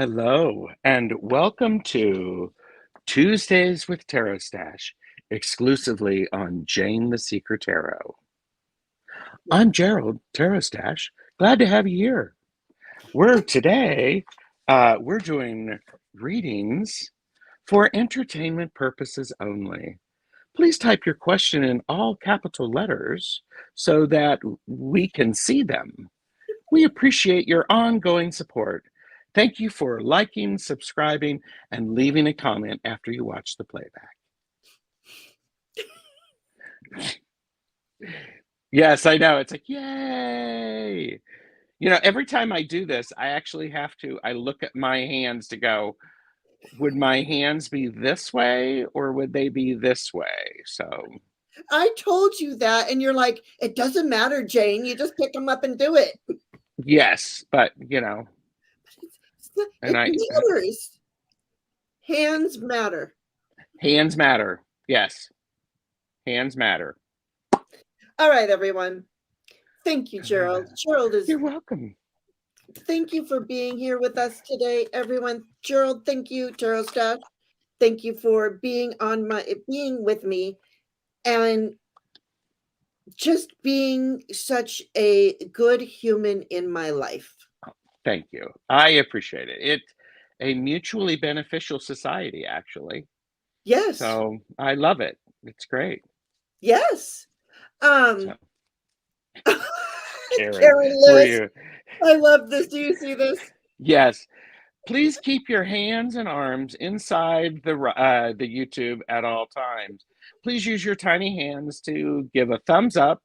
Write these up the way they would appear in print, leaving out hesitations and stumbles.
Hello, and welcome to Tuesdays with TarotStache, exclusively on Jane the Secret Tarot. I'm Gerald, TarotStache. Glad to have you here. We're doing readings for entertainment purposes only. Please type your question in all capital letters so that we can see them. We appreciate your ongoing support. Thank you for liking, subscribing, and leaving a comment after you watch the playback. Yes, I know. It's like, yay. Every time I do this, I actually I look at my hands to go, would my hands be this way or would they be this way? So I told you that, and you're like, it doesn't matter, Jane. You just pick them up and do it. yes, but It matters. Hands matter. Hands matter. Yes, hands matter. All right, everyone. Thank you, Gerald. You're welcome. Thank you for being here with us today, everyone. Gerald, thank you, TarotStache. Thank you for being with me and just being such a good human in my life. Thank you. I appreciate it. It's a mutually beneficial society, actually. Yes. So I love it. It's great. Yes. Karen, Liz, I love this. Do you see this? Yes. Please keep your hands and arms inside the YouTube at all times. Please use your tiny hands to give a thumbs up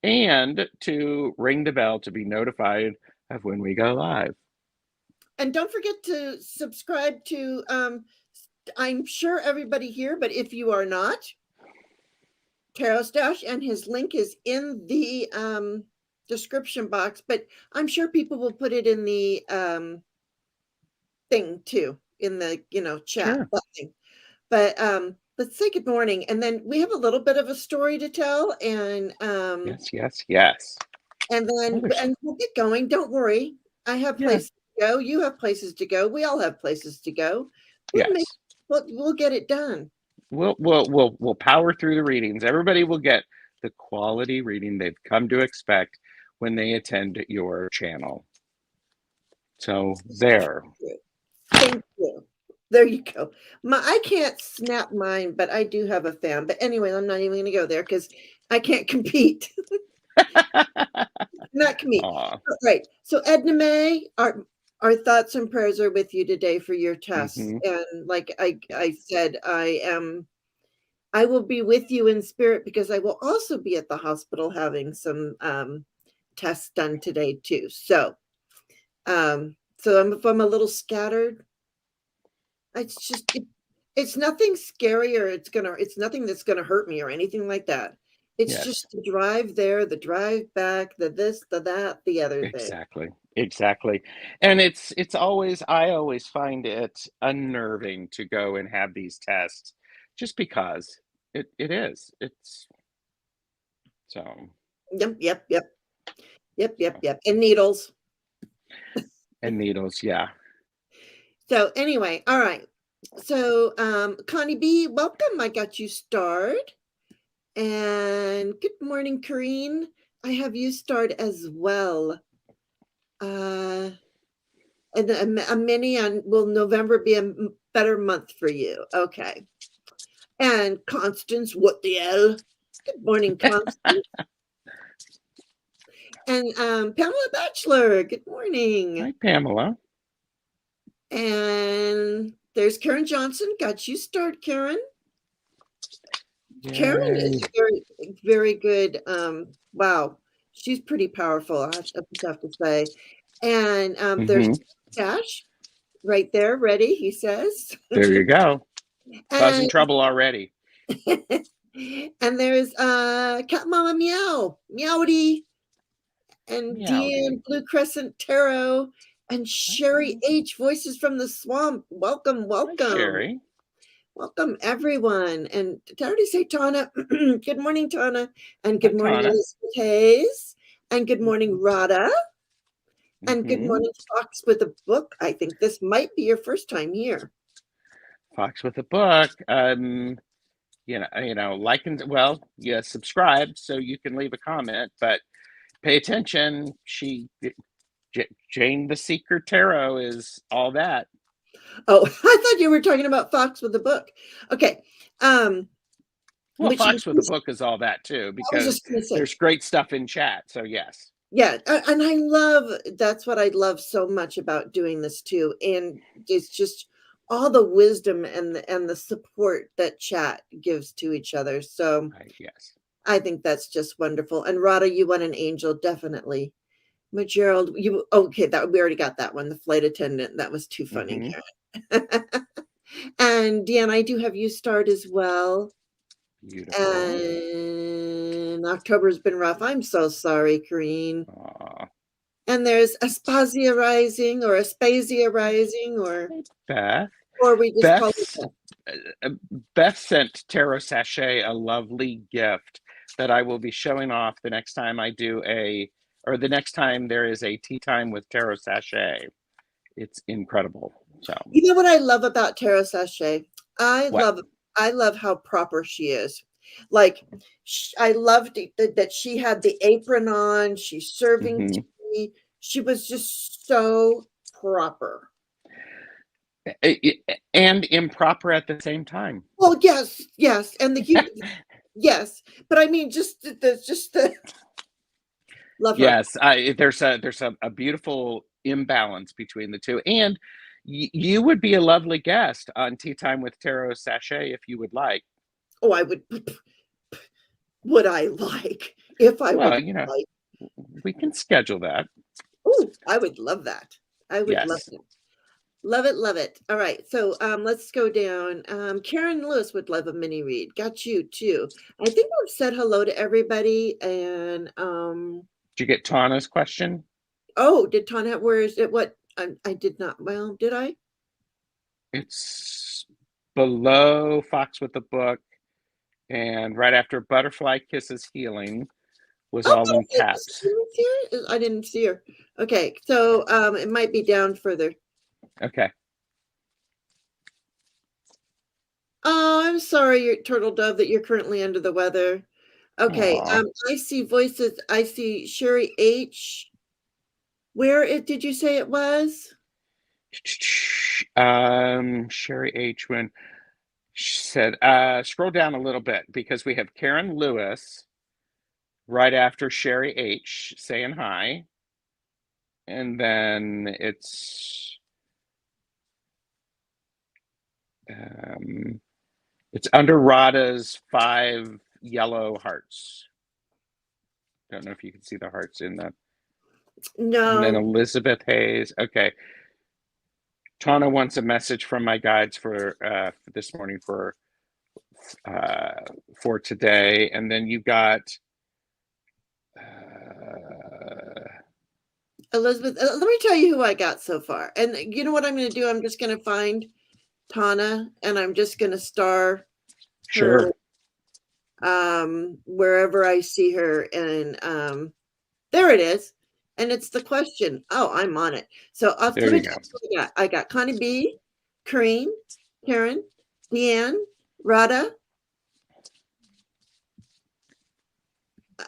and to ring the bell to be notified of when we go live. And don't forget to subscribe to, I'm sure everybody here, but if you are not, TarotStache, and his link is in the description box, but I'm sure people will put it in the thing too, in the chat. Sure. Thing. But let's say good morning, and then we have a little bit of a story to tell, and yes. And then we'll get going. Don't worry. I have places to go. You have places to go. We all have places to go. We'll get it done. We'll power through the readings. Everybody will get the quality reading they've come to expect when they attend your channel. So there. Thank you. There you go. I can't snap mine, but I do have a fan. But anyway, I'm not even going to go there because I can't compete. Not compete. Right. So Edna Mae, our thoughts and prayers are with you today for your tests. And like I said, I will be with you in spirit because I will also be at the hospital having some tests done today too. So if I'm a little scattered, it's nothing scary or it's nothing that's gonna hurt me or anything like that. It's just the drive there, the drive back, the this, the that, the other thing. Exactly. And I always find it unnerving to go and have these tests just because it is. It's so. Yep. And needles. Yeah. So anyway, all right. So Connie B, welcome. I got you starred. And good morning, Corrine. I have you starred as well. And a mini will November be a better month for you? Okay. And Constance, what the hell? Good morning, Constance. And Pamela Batchelor, good morning. Hi, Pamela. And there's Karen Johnson. Got you started, Karen. Yay. Karen is very, very good. Wow, she's pretty powerful, I have to say. And there's Tash right there, ready, he says. There you go. Causing trouble already. And there's Cat Mama Meow, Meowdy, and Dean Blue Crescent Tarot, and Sherry H, Voices from the Swamp. Welcome. Hi, Sherry. Welcome, everyone. And did I already say Tana? Good morning, Tana. And good morning, Elizabeth Hayes. And good morning, Radha. And good Mm-hmm. morning, Fox with a Book. I think this might be your first time here. Fox with a Book. Like and subscribe so you can leave a comment, but pay attention. Jane the Seeker Tarot is all that. Oh, I thought you were talking about Fox with a Book. Okay. Well, Fox with a Book is all that too, because there's great stuff in chat. So yes. Yeah, and that's what I love so much about doing this too. And it's just all the wisdom and the support that chat gives to each other. So yes, I think that's just wonderful. And Rada, you want an angel, definitely. But Gerald, that we already got that one. The flight attendant. That was too funny, Karen. And Deanne, I do have you start as well. Beautiful. And October's been rough. I'm so sorry, Kareen. Aww. And there's Aspasia Rising or Aspasia Rising or Beth. Or we just call it Beth sent TarotStache a lovely gift that I will be showing off the next time the next time there is a tea time with TarotStache. It's incredible. So you know what I love about TarotStache? I love how proper she is. Like I loved that she had the apron on. She's serving tea. She was just so proper. And improper at the same time. Well, yes, and yes, but I mean, just the love her. Yes, there's a beautiful imbalance between the two, and you would be a lovely guest on Tea Time with TarotStache if you would like. Oh, I would. Would I like if I well, would like? We can schedule that. Oh, I would love that. I would love it. Love it. All right, so let's go down. Karen Lewis would love a mini read. Got you too. I think I've said hello to everybody. And did you get Tana's question? Oh, did Tana? Where is it? What? I did not. Well, did I? It's below Fox with the Book, and right after Butterfly Kisses Healing was all in caps. I didn't see her. Okay, so it might be down further. Okay. Oh, I'm sorry, Turtle Dove, that you're currently under the weather. Okay, I see voices. I see Sherry H. Where did you say it was? Sherry H. When she said, scroll down a little bit, because we have Karen Lewis right after Sherry H. saying hi. And then it's under Rada's 5 yellow hearts. Don't know if you can see the hearts in that. No. And then Elizabeth Hayes. Okay. Tana wants a message from my guides for this morning for today. And then you got Elizabeth. Let me tell you who I got so far. And you know what I'm going to do? I'm just going to find Tana and I'm just going to star her wherever I see her. And there it is. And it's the question. Oh, I'm on it. So let me tell you what I got Connie B, Kareen, Karen, Deanne, Rada,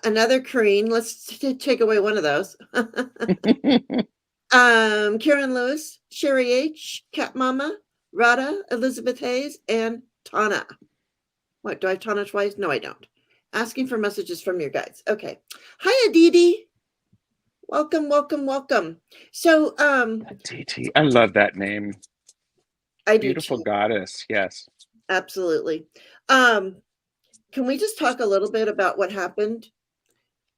another Kareen. Let's take away one of those. Karen Lewis, Sherry H, Cat Mama, Rada, Elizabeth Hayes, and Tana. What, do I have Tana twice? No, I don't. Asking for messages from your guides. Okay. Hi, Aditi. Welcome. So, Aditi, I love that name. I do. Beautiful goddess. Yes. Absolutely. Can we just talk a little bit about what happened?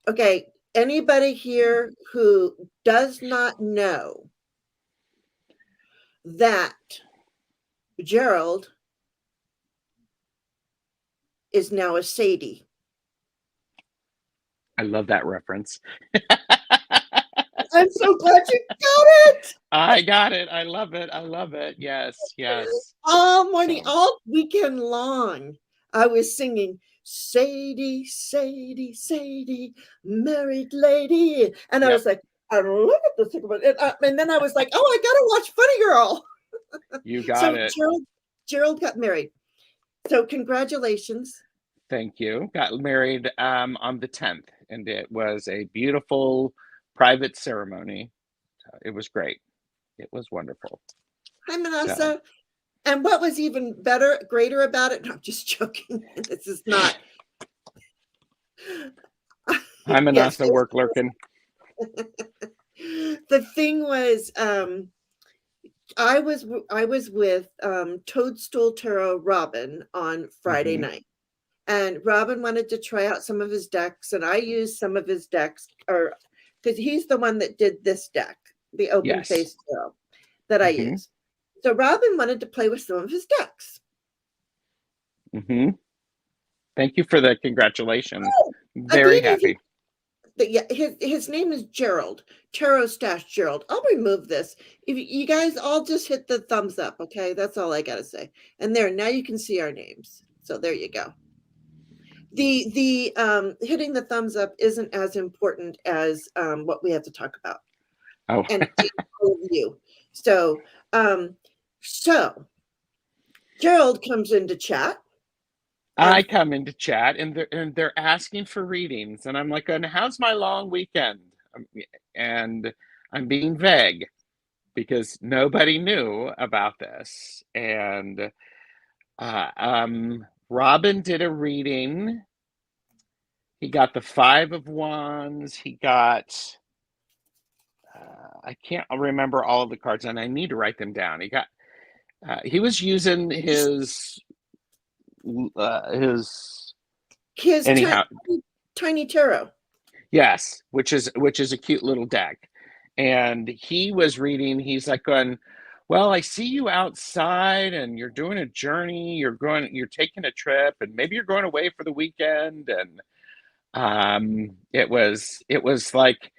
Okay. Anybody here who does not know that Gerald is now a Sadie? I love that reference. I'm so glad you got it. I got it. I love it. Yes. All morning, all weekend long, I was singing Sadie, Sadie, Sadie, married lady. And I was like, look at this. And then I was like, oh, I gotta watch Funny Girl. You got So it. Gerald got married. So congratulations. Thank you. Got married on the 10th, and it was a beautiful private ceremony. It was great. It was wonderful. Hi, So, Manasa. And what was even greater about it? No, I'm just joking. This is not. hi, Yes. Manasa, work lurking. The thing was, I was with Toadstool Tarot Robin on Friday night, and Robin wanted to try out some of his decks, and I used some of his decks, or because he's the one that did this deck, the Open Yes. Face Tarot, that I use. So Robin wanted to play with some of his decks. Thank you for the congratulations. Very happy. His name is Gerald. TarotStache Gerald. I'll remove this. If you guys all just hit the thumbs up, okay? That's all I gotta say. And there, now you can see our names. So there you go. The hitting the thumbs up isn't as important as what we have to talk about. Oh, and all of you. So Gerald comes into chat. I come into chat, and they're asking for readings, and I'm like, and how's my long weekend? And I'm being vague because nobody knew about this. And Robin did a reading. He got the 5 of Wands. He got I can't remember all of the cards, and I need to write them down. He was using his anyhow tiny tarot. Yes, which is a cute little deck. And he was reading, he's like going, well, I see you outside and you're doing a journey, you're taking a trip, and maybe you're going away for the weekend. And it was like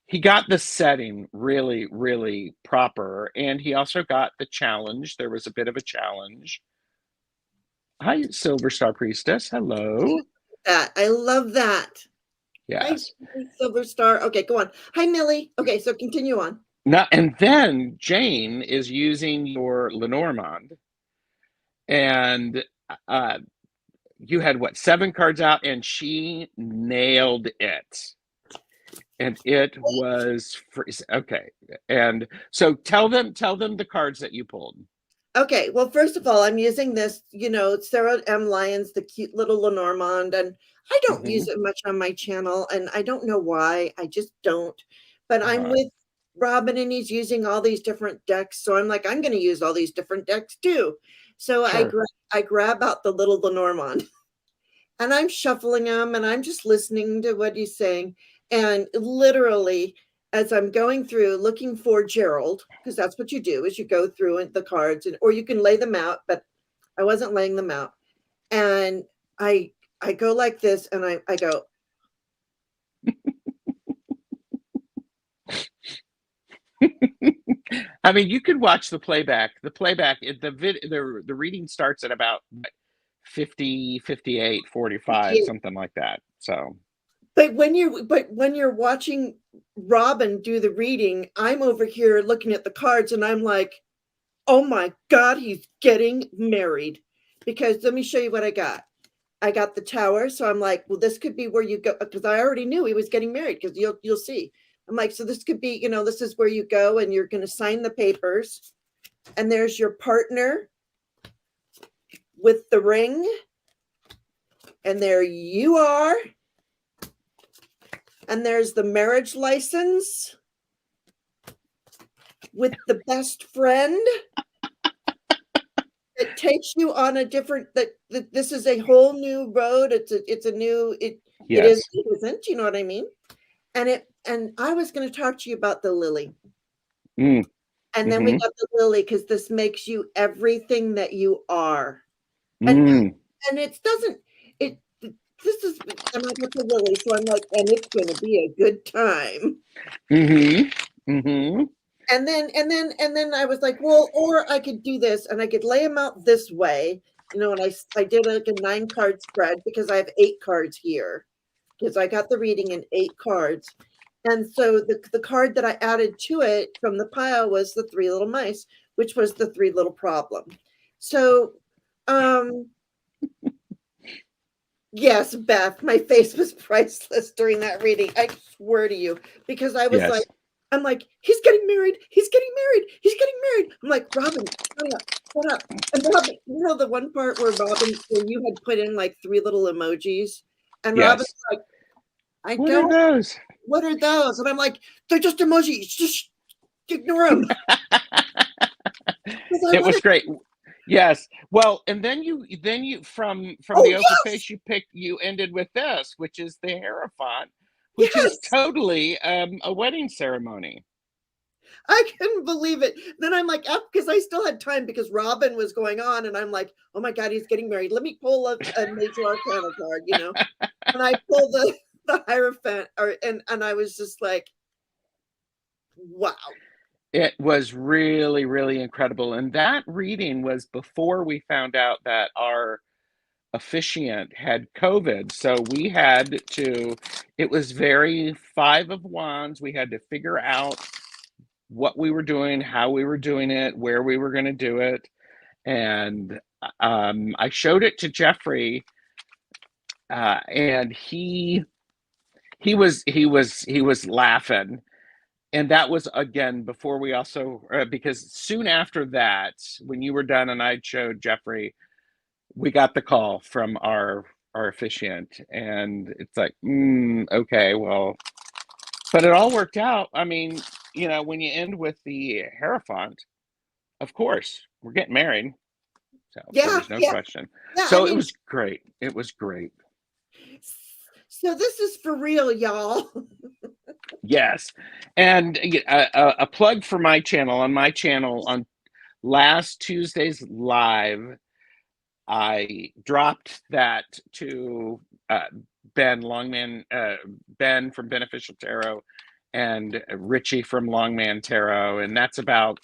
he got the setting really, really proper. And he also got the challenge. There was a bit of a challenge. Hi, Silver Star Priestess. Hello. I love that. Yes. Hi, Silver Star. Okay, go on. Hi, Millie. Okay, so continue on. Now, and then Jane is using your Lenormand, and you had what, 7 cards out, and she nailed it. And it was okay. And so tell them the cards that you pulled. Okay, well, first of all, I'm using this, Sarah M. Lyons, the cute little Lenormand, and I don't use it much on my channel, and I don't know why. I just don't. But I'm with Robin, and he's using all these different decks, so I'm like, I'm going to use all these different decks too. So sure. I grab out the little Lenormand, and I'm shuffling them, and I'm just listening to what he's saying, and literally, as I'm going through looking for Gerald, because that's what you do, is you go through the cards, or you can lay them out, but I wasn't laying them out. And I go like this, and I go. I mean, you could watch the playback. The reading starts at about 50, 58, 45, something like that. So. But when you're watching Robin do the reading, I'm over here looking at the cards, and I'm like, oh my God, he's getting married. Because let me show you what I got. I got the Tower, so I'm like, well, this could be where you go, because I already knew he was getting married, because you'll see. I'm like, so this could be, this is where you go, and you're going to sign the papers, and there's your partner with the ring, and there you are. And there's the marriage license with the best friend that takes you on a different, that this is a whole new road. It's a new, it isn't, you know what I mean? And I was going to talk to you about the lily. And then we got the lily, because this makes you everything that you are. And it doesn't, this is, and I got the lily, so I'm like, and it's going to be a good time. And then I was like, well, or I could do this, and I could lay them out this way, and I did like a 9-card spread, because I have 8 cards here, because I got the reading in 8 cards. And so the card that I added to it from the pile was the three little mice, which was the three little problem. So, yes, Beth, my face was priceless during that reading. I swear to you, because I was Yes. like, I'm like, he's getting married. He's getting married. He's getting married. I'm like, Robin, shut up, shut up. And Robin, you know, the one part where Robin, where you had put in like three little emojis, and Robin's Yes. like, I What are don't, those? what are those? And I'm like, they're just emojis. Just ignore them. Because I It was wanted, great. Yes. Well, and then you from oh, the open yes, face you ended with this, which is the Hierophant, which is yes. totally a wedding ceremony. I couldn't believe it. Then I'm like, because I still had time because Robin was going on, and I'm like, oh my God, he's getting married. Let me pull a major arcana card, you know. And I pulled the Hierophant, and I was just like, wow. It was really, really incredible. And that reading was before we found out that our officiant had COVID. So we had to, it was very Five of Wands. We had to figure out what we were doing, how we were doing it, where we were going to do it. And I showed it to Jeffrey, and he was laughing. And that was again before we also because soon after that, when you were done and I showed Jeffrey, we got the call from our officiant, and it's like, okay, well, but it all worked out. I mean, when you end with the Hierophant, of course, we're getting married. So there Yeah, was no yeah, question. yeah. I So it mean, was great. It was great. so this is for real, y'all. Yes. And a plug for my channel. On my channel, on last Tuesday's live, I dropped that to uh, Ben from Beneficial Tarot, and Richie from Longman Tarot. And that's about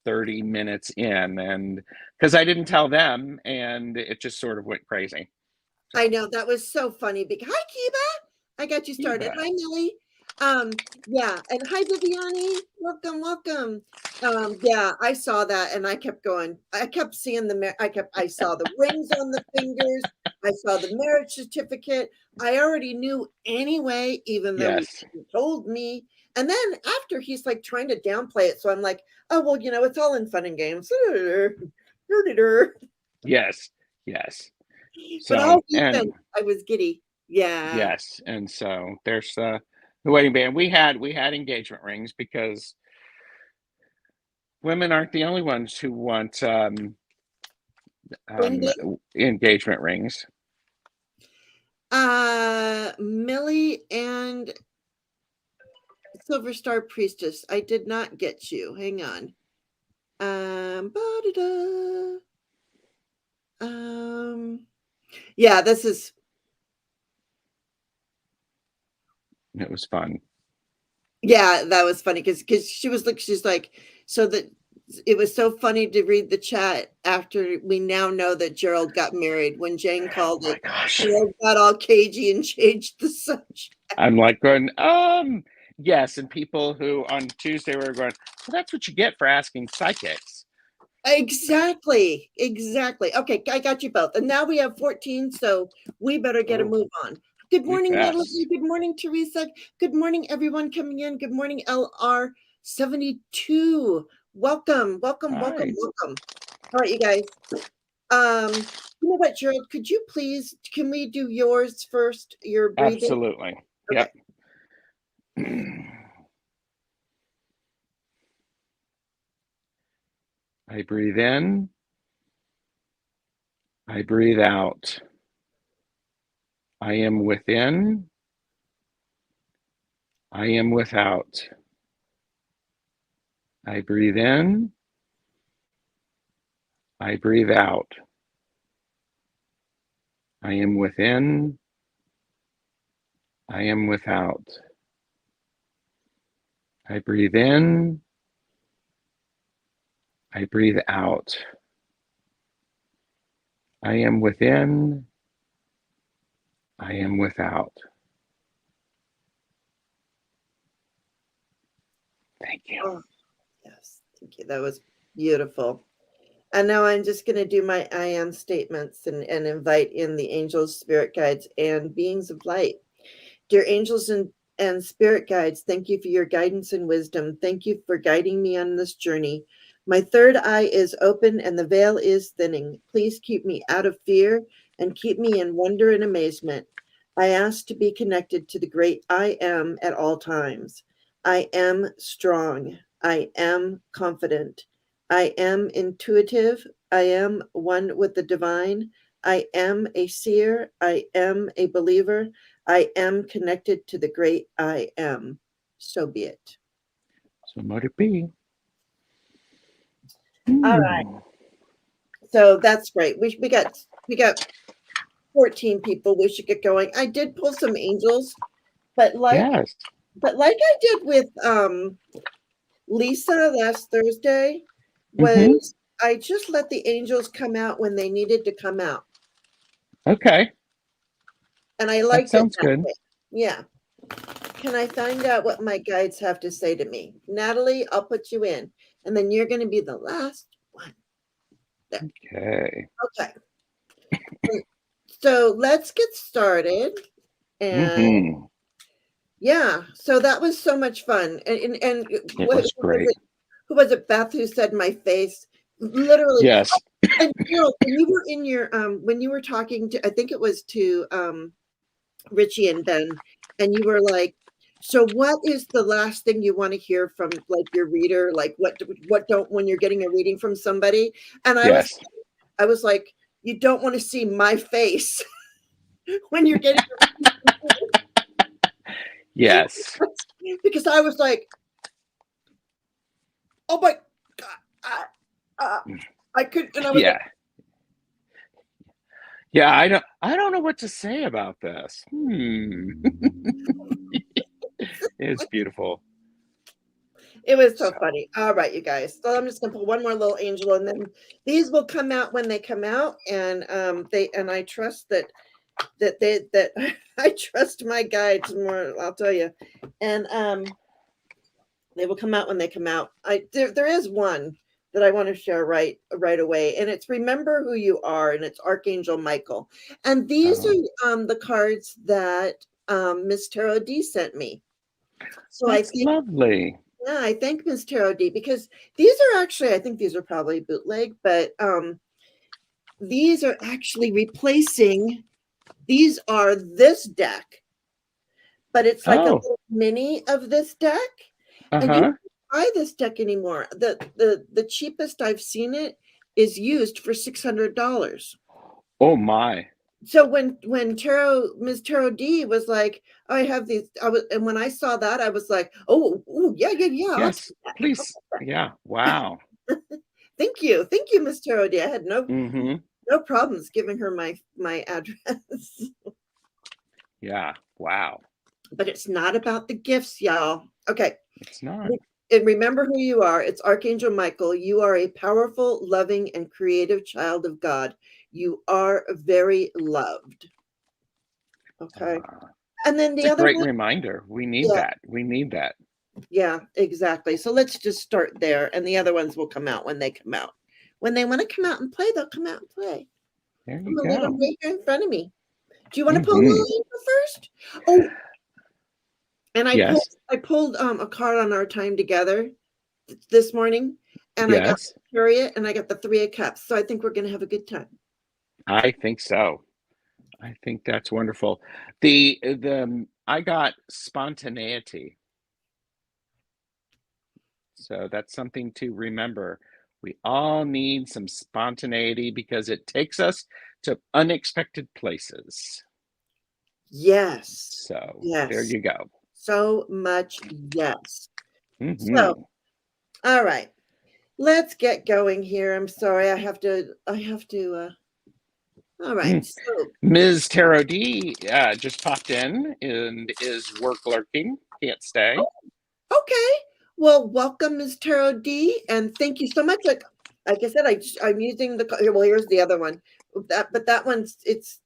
30 minutes in. And because I didn't tell them, and it just sort of went crazy. I So, know that was so funny. Because hi, Kiba, I got you you started. bet. Hi, Millie. Yeah, and hi, Viviani. Welcome, welcome. Yeah, I saw that, and I kept going. I kept seeing I saw the rings on the fingers. I saw the marriage certificate. I already knew anyway, even though he Yes. told me. And then after he's like trying to downplay it, so I'm like, oh well, it's all in fun and games. Yes. Yes. But So, all weekend and I was giddy. Yeah. yes, and so there's the wedding band. We had engagement rings because women aren't the only ones who want um, Wendy, engagement rings. Millie and Silver Star Priestess. I did not get you. Hang on. Ba-da-da. Yeah, this is It was fun. yeah, that was funny because she's like, so that it was so funny to read the chat after we now know that Gerald got married. When Jane Oh called my it, gosh. Gerald got all cagey and changed the subject. I'm like going, yes, and people who on Tuesday were going, well, that's what you get for asking psychics. Exactly. Exactly. Okay, I got you both. And now we have 14, so we better get a Oh, move on. Good we morning, best. Natalie. Good morning, Teresa. Good morning, everyone coming in. Good morning, LR72. Welcome, welcome, welcome, Hi. welcome. All right, you guys. You know what, Gerald, can we do yours first? Your breathing? Absolutely. Okay. Yep. I breathe in. I breathe out. I am within. I am without. I breathe in. I breathe out. I am within. I am without. I breathe in. I breathe out. I am within. I am without. Thank you. Oh, yes. Thank you. That was beautiful. And now I'm just going to do my I am statements and invite in the angels, spirit guides, and beings of light. Dear angels and spirit guides, thank you for your guidance and wisdom. Thank you for guiding me on this journey. My third eye is open and the veil is thinning. Please keep me out of fear and keep me in wonder and amazement. I ask to be connected to the great I am at all times. I am strong. I am confident. I am intuitive. I am one with the divine. I am a seer. I am a believer. I am connected to the great I am. So be it. So might it be. All right. So that's great. We got 14 people. We should get going. I did pull some angels, but like Yes. I did with Lisa last Thursday, Mm-hmm. was I just let the angels come out when they needed to come out. Okay. And I That liked it sounds that good. way. Yeah. Can I find out what my guides have to say to me? Natalie, I'll put you in. And then you're going to be the last one. There. Okay. Okay. So let's get started. And Mm-hmm. yeah, so that was so much fun. And It was great. who was it? Beth, who said my face? Literally. Yes. And you know, when you were in your when you were talking to, I think it was to Richie and Ben, and you were like, so what is the last thing you want to hear from like your reader? Like what don't when you're getting a reading from somebody? And Yes. I was like, you don't want to see my face when you're getting a reading from me. Yes. Because I was like, oh my God, I could, and I was Yeah. Yeah, I don't know what to say about this. It's beautiful. it was so So, funny. All right, you guys. So I'm just gonna put one more little angel, and then these will come out when they come out, and I trust that I trust my guides more. I'll tell you, and they will come out when they come out. There is one that I want to share right away, and it's remember who you are, and it's Archangel Michael, and these are the cards that Miss Tarot D sent me. So that's lovely. yeah, I thank Miss Tarot D because these are actually, I think these are probably bootleg, but these are actually replacing. These are this deck, but it's like a Oh, little mini of this deck, and you uh-huh. can't buy this deck anymore. The cheapest I've seen it is used for $600. Oh my. So when Miss Tarot D was like, I have these, and when I saw that, I was like, oh, yeah, I'll Yes, take that. please. Yeah. Wow. Thank you, Miss Tarot D. I had Mm-hmm. no problems giving her my address. Yeah. Wow. But it's not about the gifts, y'all. Okay. It's not. And remember who you are. It's Archangel Michael. You are a powerful, loving, and creative child of God. You are very loved. Okay. And then It's the a other great one, reminder. We need yeah, that. We need that. yeah, exactly. So let's just start there, and the other ones will come out when they come out. When they want to come out and play, they'll come out and play. There I'm you gonna leave them go. right here in front of me. Do you want to pull a Mm-hmm. little angel first? Oh, and Yes. I pulled a card on our time together this morning, and I got Yes. the Chariot, and I got the Three of Cups. So I think we're gonna have a good time. I think so. I think that's wonderful. I got spontaneity. So that's something to remember. We all need some spontaneity because it takes us to unexpected places. Yes, So there yes, you go. so much yes. So, Mm-hmm. all right, let's get going here. I'm sorry, I have to. All right, Mm. so Ms. Tarot D just popped in and is work lurking. Can't stay. okay. Well, welcome, Ms. Tarot D, and thank you so much. Like I said, I'm using the. Well, here's the other one. But that one's it's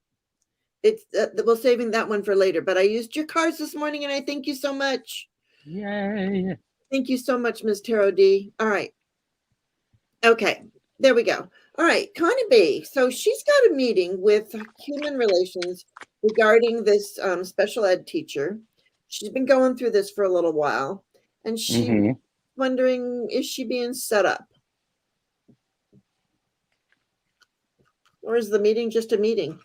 we're saving that one for later. But I used your cards this morning, and I thank you so much. Yay. Thank you so much, Ms. Tarot D. All right. Okay, there we go. All right, Connie B. So she's got a meeting with Human Relations regarding this special ed teacher. She's been going through this for a little while, and she's wondering, is she being set up? Or is the meeting just a meeting?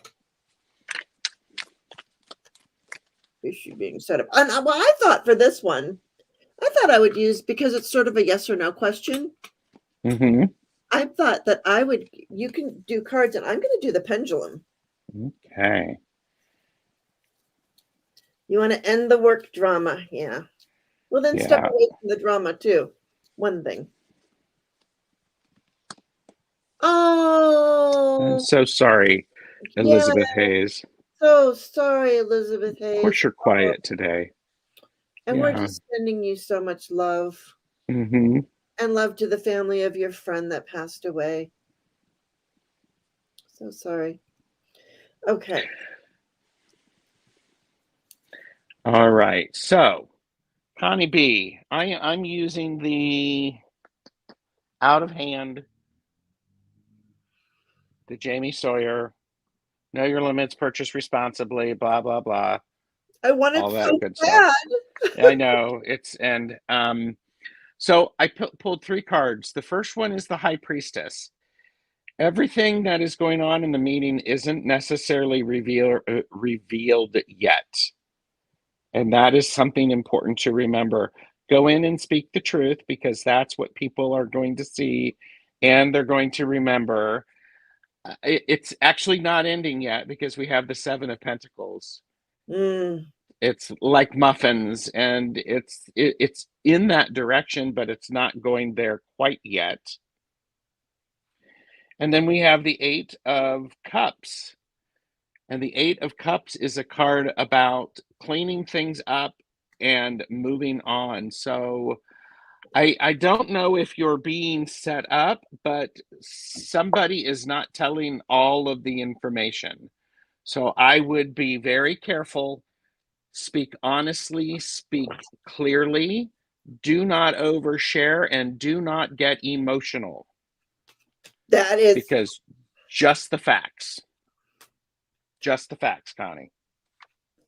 Is she being set up? And well, I thought for this one, I thought I would use, because it's sort of a yes or no question. I thought that you can do cards, and I'm going to do the pendulum. Okay. You want to end the work drama. Yeah. Well, then step away from the drama too. One thing. Oh. I'm so sorry, Elizabeth Hayes. So sorry, Elizabeth Hayes. Of course you're quiet today. And we're just sending you so much love. And love to the family of your friend that passed away. So sorry. Okay. All right. So, Connie B, I'm using the out of hand, the Jamie Sawyer, know your limits, purchase responsibly, blah, blah, blah. I want all it that so good bad. stuff. I know. So I pulled 3 cards. The first one is the High Priestess. Everything that is going on in the meeting isn't necessarily revealed yet. And that is something important to remember. Go in and speak the truth, because that's what people are going to see and they're going to remember. It's actually not ending yet, because we have the 7 of Pentacles. It's like muffins, and it's in that direction, but it's not going there quite yet. And then we have the 8 of Cups. And the 8 of Cups is a card about cleaning things up and moving on. So I don't know if you're being set up, but somebody is not telling all of the information. So I would be very careful. Speak honestly, speak clearly. Do not overshare, and do not get emotional. That is because just the facts. Just the facts, Connie.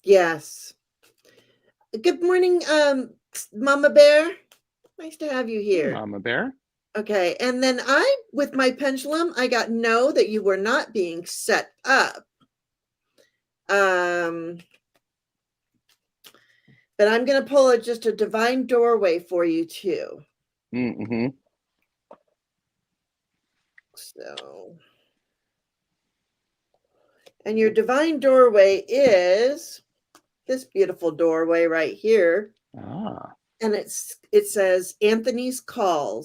Yes. Good morning, Mama Bear. Nice to have you here. Mama Bear. Okay, and then with my pendulum, I got no, that you were not being set up. But I'm going to pull just a divine doorway for you too. So, and your divine doorway is this beautiful doorway right here. And it says Anthony's call.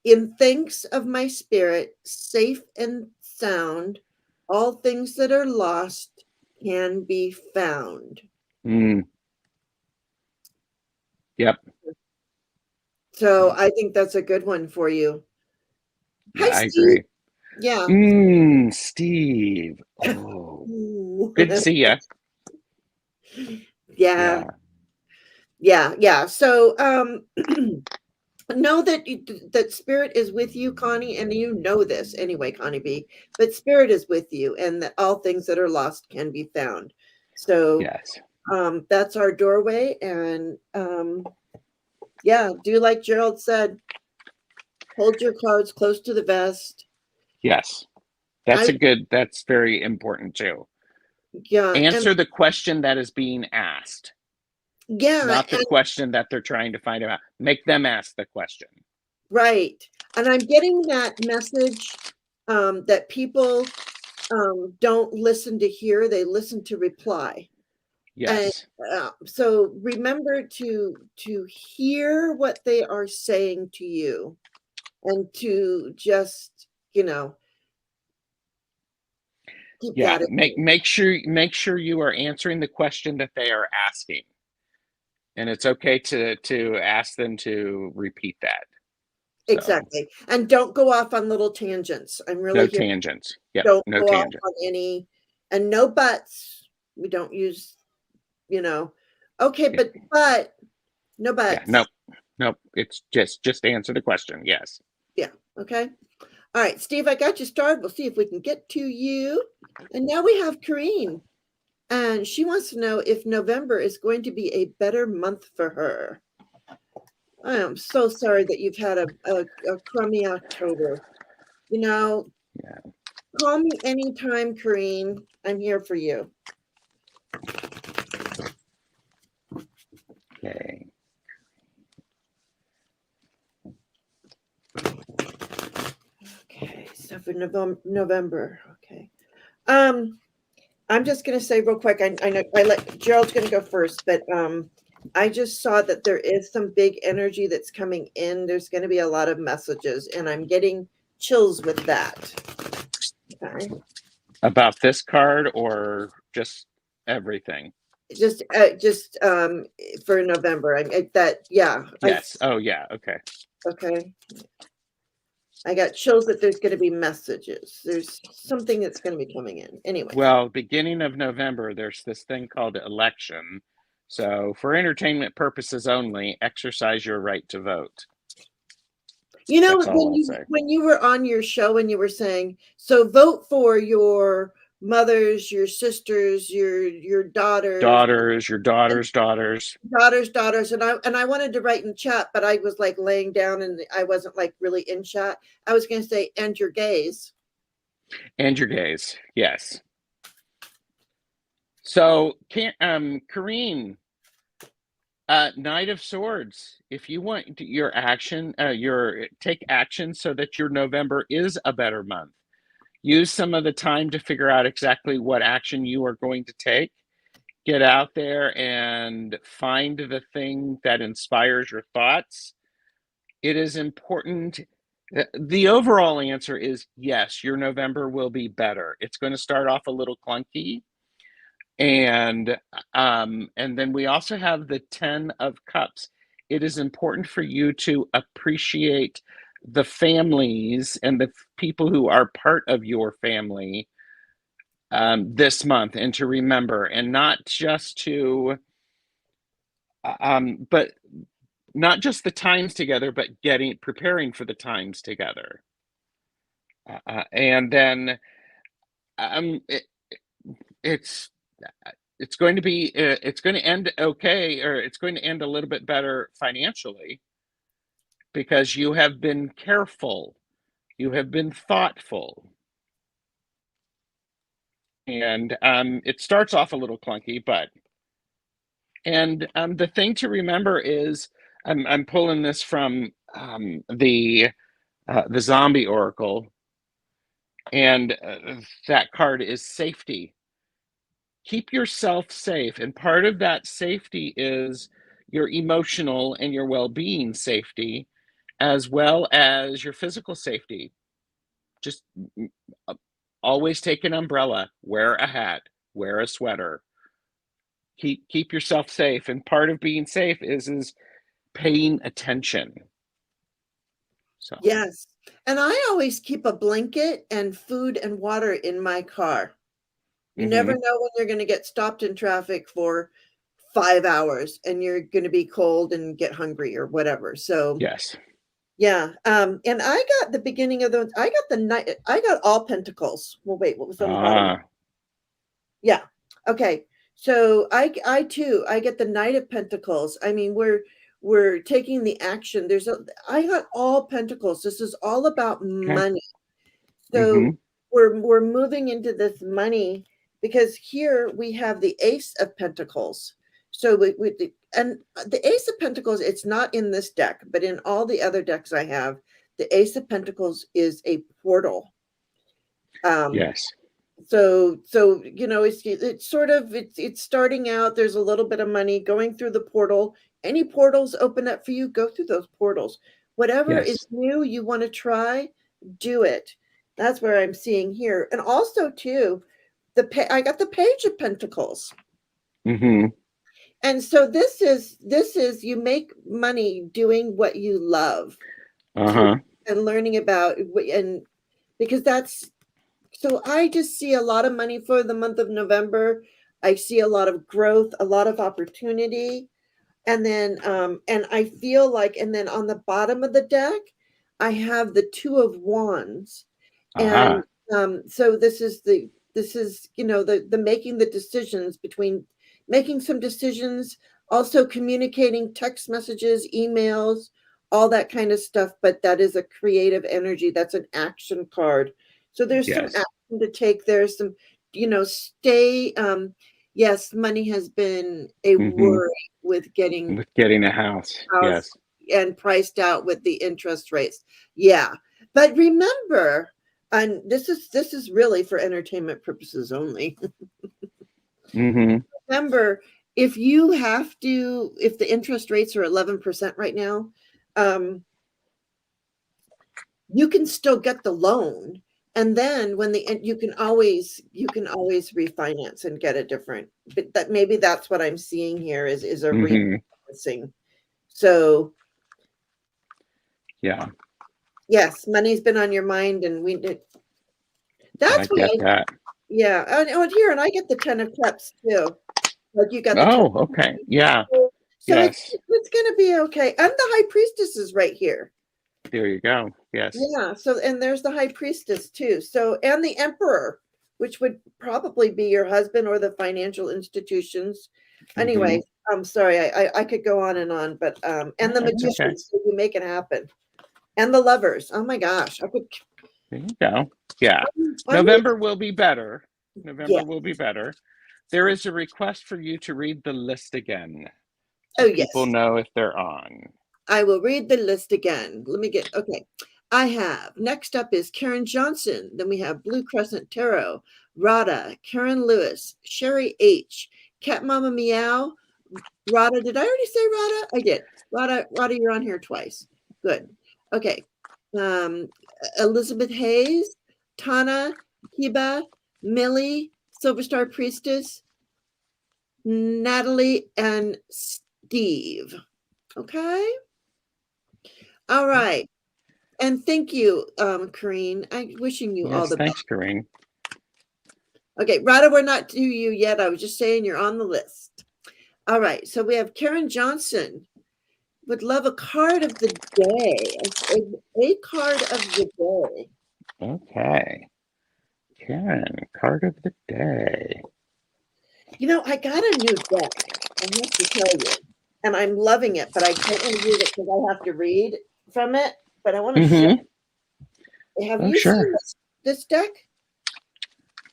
In thanks of my spirit, safe and sound, all things that are lost can be found. Yep. So I think that's a good one for you. Yeah, I agree. Yeah. Steve. Oh, good to see you. Yeah. So know that spirit is with you, Connie, and you know this anyway, Connie B. But spirit is with you, and that all things that are lost can be found. So yes, that's our doorway, and do like Gerald said, hold your cards close to the vest. Yes, that's very important too. Yeah. Answer the question that is being asked. Yeah. Not the question that they're trying to find out. Make them ask the question. Right. And I'm getting that message that people don't listen to hear, they listen to reply. Yes. And so remember to hear what they are saying to you, and to just, keep that in mind. Make sure you are answering the question that they are asking. And it's okay to ask them to repeat that. Exactly. And don't go off on little tangents. I'm really no tangents. Yep. Don't no go tangents. off on any, and no buts. We don't use, okay, but No Yeah, buts. nope. It's just answer the question. Yes. Yeah. Okay. All right, Steve, I got you started. We'll see if we can get to you. And now we have Kareen, and she wants to know if November is going to be a better month for her. I am so sorry that you've had a crummy October. You know, Yeah. call me anytime, Kareen. I'm here for you. Okay. Okay, so for November, okay. I'm just gonna say real quick. I know Gerald's gonna go first, but I just saw that there is some big energy that's coming in. There's going to be a lot of messages, and I'm getting chills with that. Okay. About this card or just everything? Just for November. Yeah. Yes. Oh, yeah. Okay. Okay. I got chills that there's going to be messages. There's something that's going to be coming in. Anyway. Well, beginning of November, there's this thing called election. So, for entertainment purposes only, exercise your right to vote. You know, That's all I'll say. when you were on your show and you were saying, so vote for your mothers, your sisters, your daughters, Your daughters, daughters, and I wanted to write in chat, but I was like laying down and I wasn't like really in chat. I was going to say, and your gays. and your gays. Yes. So, Kareen, Knight of Swords. If you want your take action so that your November is a better month. Use some of the time to figure out exactly what action you are going to take. Get out there and find the thing that inspires your thoughts. It is important. The overall answer is yes, your November will be better. It's going to start off a little clunky. And then we also have the 10 of Cups. It is important for you to appreciate the families and the people who are part of your family this month, and to remember, and not just to but not just the times together, but preparing for the times together. And then it, it's it's going to end okay, or it's going to end a little bit better financially, because you have been careful, you have been thoughtful, and it starts off a little clunky, but the thing to remember is, I'm pulling this from the Zombie Oracle, and that card is safety. Keep yourself safe, and part of that safety is your emotional and your well-being safety, as well as your physical safety. Just always take an umbrella, wear a hat, wear a sweater. Keep yourself safe, and part of being safe is paying attention. So Yes. And I always keep a blanket and food and water in my car. You never know when you're going to get stopped in traffic for 5 hours and you're going to be cold and get hungry or whatever. So yes. yeah. And I got the beginning of I got the night. I got all pentacles. Well, wait, what was on the bottom? Yeah. Okay. So I too, I get the Knight of Pentacles. I mean, we're taking the action. I got all pentacles. This is all about money. So we're moving into this money, because here we have the Ace of Pentacles. So and the Ace of Pentacles, it's not in this deck, but in all the other decks I have, the Ace of Pentacles is a portal. Yes. So it's sort of it's starting out. There's a little bit of money going through the portal. Any portals open up for you, go through those portals. Whatever is new you want to try, do it. That's where I'm seeing here. And also too, I got the Page of Pentacles. And so this is you make money doing what you love, and learning about, and because that's, so I just see a lot of money for the month of November. I see a lot of growth, a lot of opportunity. And then and I feel like, and then on the bottom of the deck, I have the Two of Wands. And so this is the making the decisions, between making some decisions, also communicating text messages, emails, all that kind of stuff. But that is a creative energy. That's an action card. So there's some Yes. action to take. There's some, stay. Yes, money has been a Hmm. worry with getting With getting a house. house Yes. and priced out with the interest rates. Yeah. But remember, and this is really for entertainment purposes only. Hmm. Remember, if the interest rates are 11% right now, you can still get the loan. And then you can always refinance and get a different, but maybe that's what I'm seeing here is a Hmm. refinancing. So Yeah. yes, money's been on your mind, and I that's get why. that. Yeah, and here, and I get the 10 of cups too. Like you got the 10. Oh, okay. Yeah. So Yes. it's gonna be okay. And the high priestess is right here. There you go. Yes. Yeah, so and there's the high priestess too. So, and the emperor, which would probably be your husband or the financial institutions. Hmm. Anyway, I'm sorry, I could go on, but and the That's okay. magician, so you make it happen. And the lovers. Oh my gosh. There you go. Yeah. I'm November will be better. yeah. November will be better. There is a request for you to read the list again Oh so people yes. know if they're on. I will read the list again. Okay. I have, next up is Karen Johnson. Then we have Blue Crescent Tarot, Rada, Karen Lewis, Sherry H, Cat Mama Meow, Rada. Did I already say Rada? I did. Rada, you're on here twice. Good. Okay. Um, Elizabeth Hayes, Tana, Kiba, Millie, Silver Star Priestess, Natalie, and Steve. Okay. All right. And thank you, Corrine. I'm wishing you all Yes, the best. thanks, Corinne. Okay, Rada, we're not to you yet. I was just saying you're on the list. All right, so we have Karen Johnson. Would love a card of the day. A card of the day. Okay. Karen, card of the day. I got a new deck. I have to tell you, and I'm loving it. But I don't want to read it because I have to read from it. But I want to show. Mm-hmm. Have Oh, you seen sure. this deck?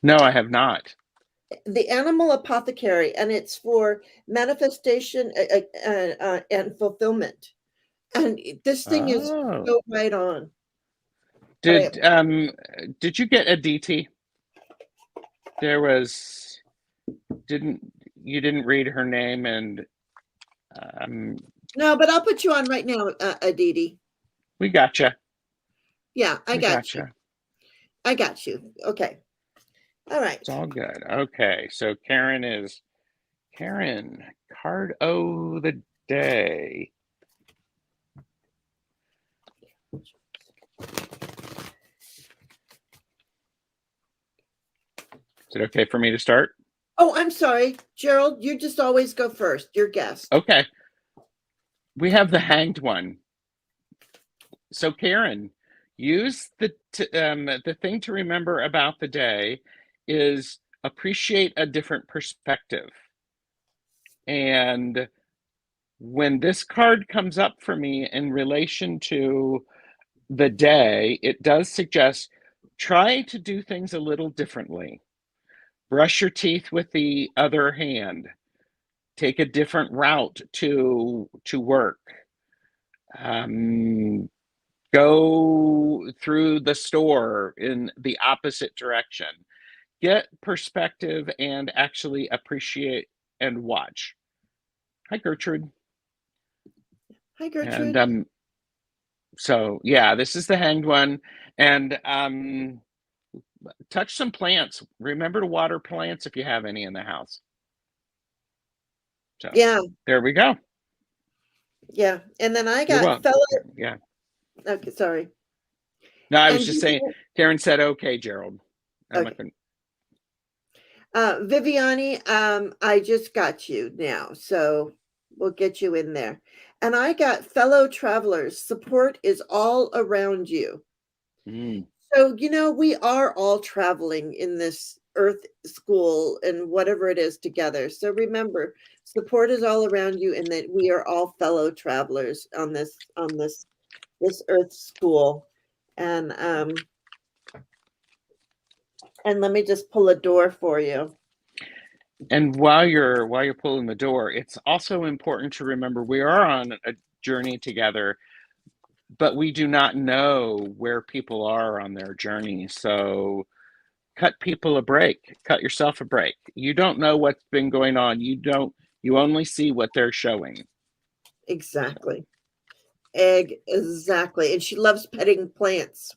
No, I have not. The Animal Apothecary, and it's for manifestation and fulfillment. And this thing is Oh. so right on. But Did you get a DT? There was didn't you didn't read her name and um no, but I'll put you on right now, Aditi. we gotcha. Yeah, I We got you. gotcha. I got you. Okay. All right. It's all good. Okay, so Karen, card o the day. Is it okay for me to start? Oh, I'm sorry, Gerald. You just always go first. Your guest. Okay. We have the Hanged One. So Karen, use the thing to remember about the day is appreciate a different perspective. And when this card comes up for me in relation to the day, it does suggest try to do things a little differently. Brush your teeth with the other hand. Take a different route to work. Go through the store in the opposite direction. Get perspective and actually appreciate and watch. Hi, Gertrude. Hi, And Gertrude. so yeah, this is the Hanged One. And touch some plants. Remember to water plants if you have any in the house. So Yeah. there we go. Yeah. And then I You're got welcome. fella. Yeah. Okay, sorry. No, I was And just saying, Karen said, okay, Gerald. I'm not okay. gonna, Viviani, I just got you now. So We'll get you in there. And I got fellow travelers. Support is all around you. Mm. So, we are all traveling in this earth school and whatever it is together. So remember, support is all around you and that we are all fellow travelers on this earth school. And let me just pull a door for you. And while you're pulling the door, it's also important to remember we are on a journey together, but we do not know where people are on their journey. So cut people a break, cut yourself a break. You don't know what's been going on. You only see what they're showing. Exactly. Exactly. And she loves petting plants.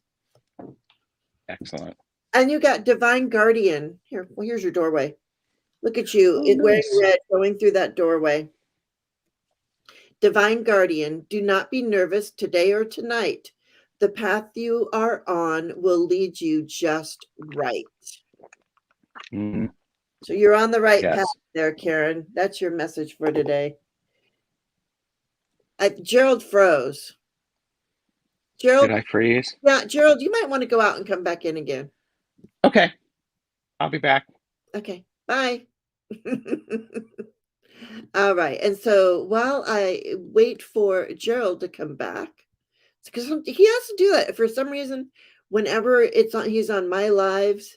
Excellent. And you got Divine Guardian. Here, well, here's your doorway. Look at you Oh, wearing nice. red going through that doorway. Divine Guardian, do not be nervous today or tonight. The path you are on will lead you just right. Mm, So you're on the right path yes. there, Karen. That's your message for today. Gerald froze. Gerald, Did I freeze? yeah, Gerald, you might want to go out and come back in again. Okay. I'll be back. Okay, bye. All right. And so while I wait for Gerald to come back, because he has to do that for some reason, whenever he's on my lives,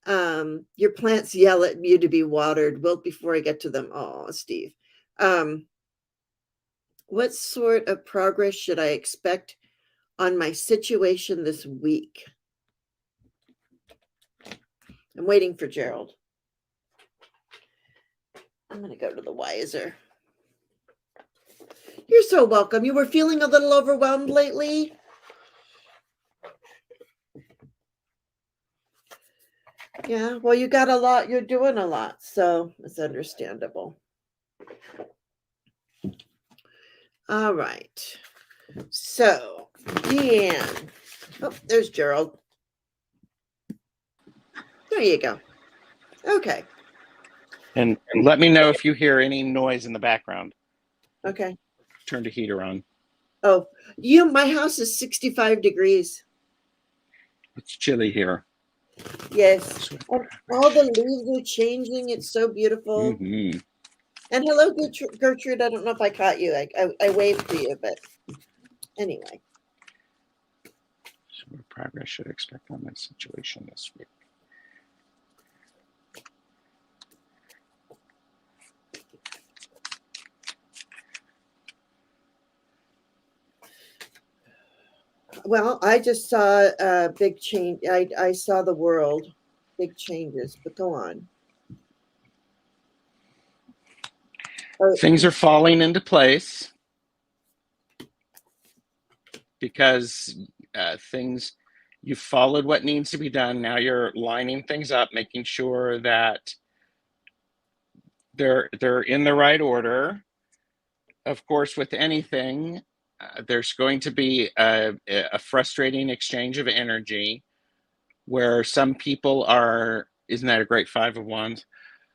your plants yell at you to be watered. Well, before I get to them, oh, Steve, what sort of progress should I expect on my situation this week? I'm waiting for Gerald. I'm going to go to the Wiser. You're so welcome. You were feeling a little overwhelmed lately? Yeah, well, you got a lot. You're doing a lot, so it's understandable. All right. So, Deanne. Oh, there's Gerald. There you go. Okay. And let me know if you hear any noise in the background. Okay. Turn the heater on. Oh, my house is 65 degrees. It's chilly here. Yes. All the leaves are changing. It's so beautiful. Mm-hmm. And hello, Gertrude. I don't know if I caught you. I waved to you, but anyway. So what progress should I expect on my situation this week? Well, I just saw a big change. I saw the world, big changes, but go on. Things are falling into place because you've followed what needs to be done. Now you're lining things up, making sure that they're in the right order. Of course, with anything, there's going to be a frustrating exchange of energy where some people are, isn't that a great Five of Wands?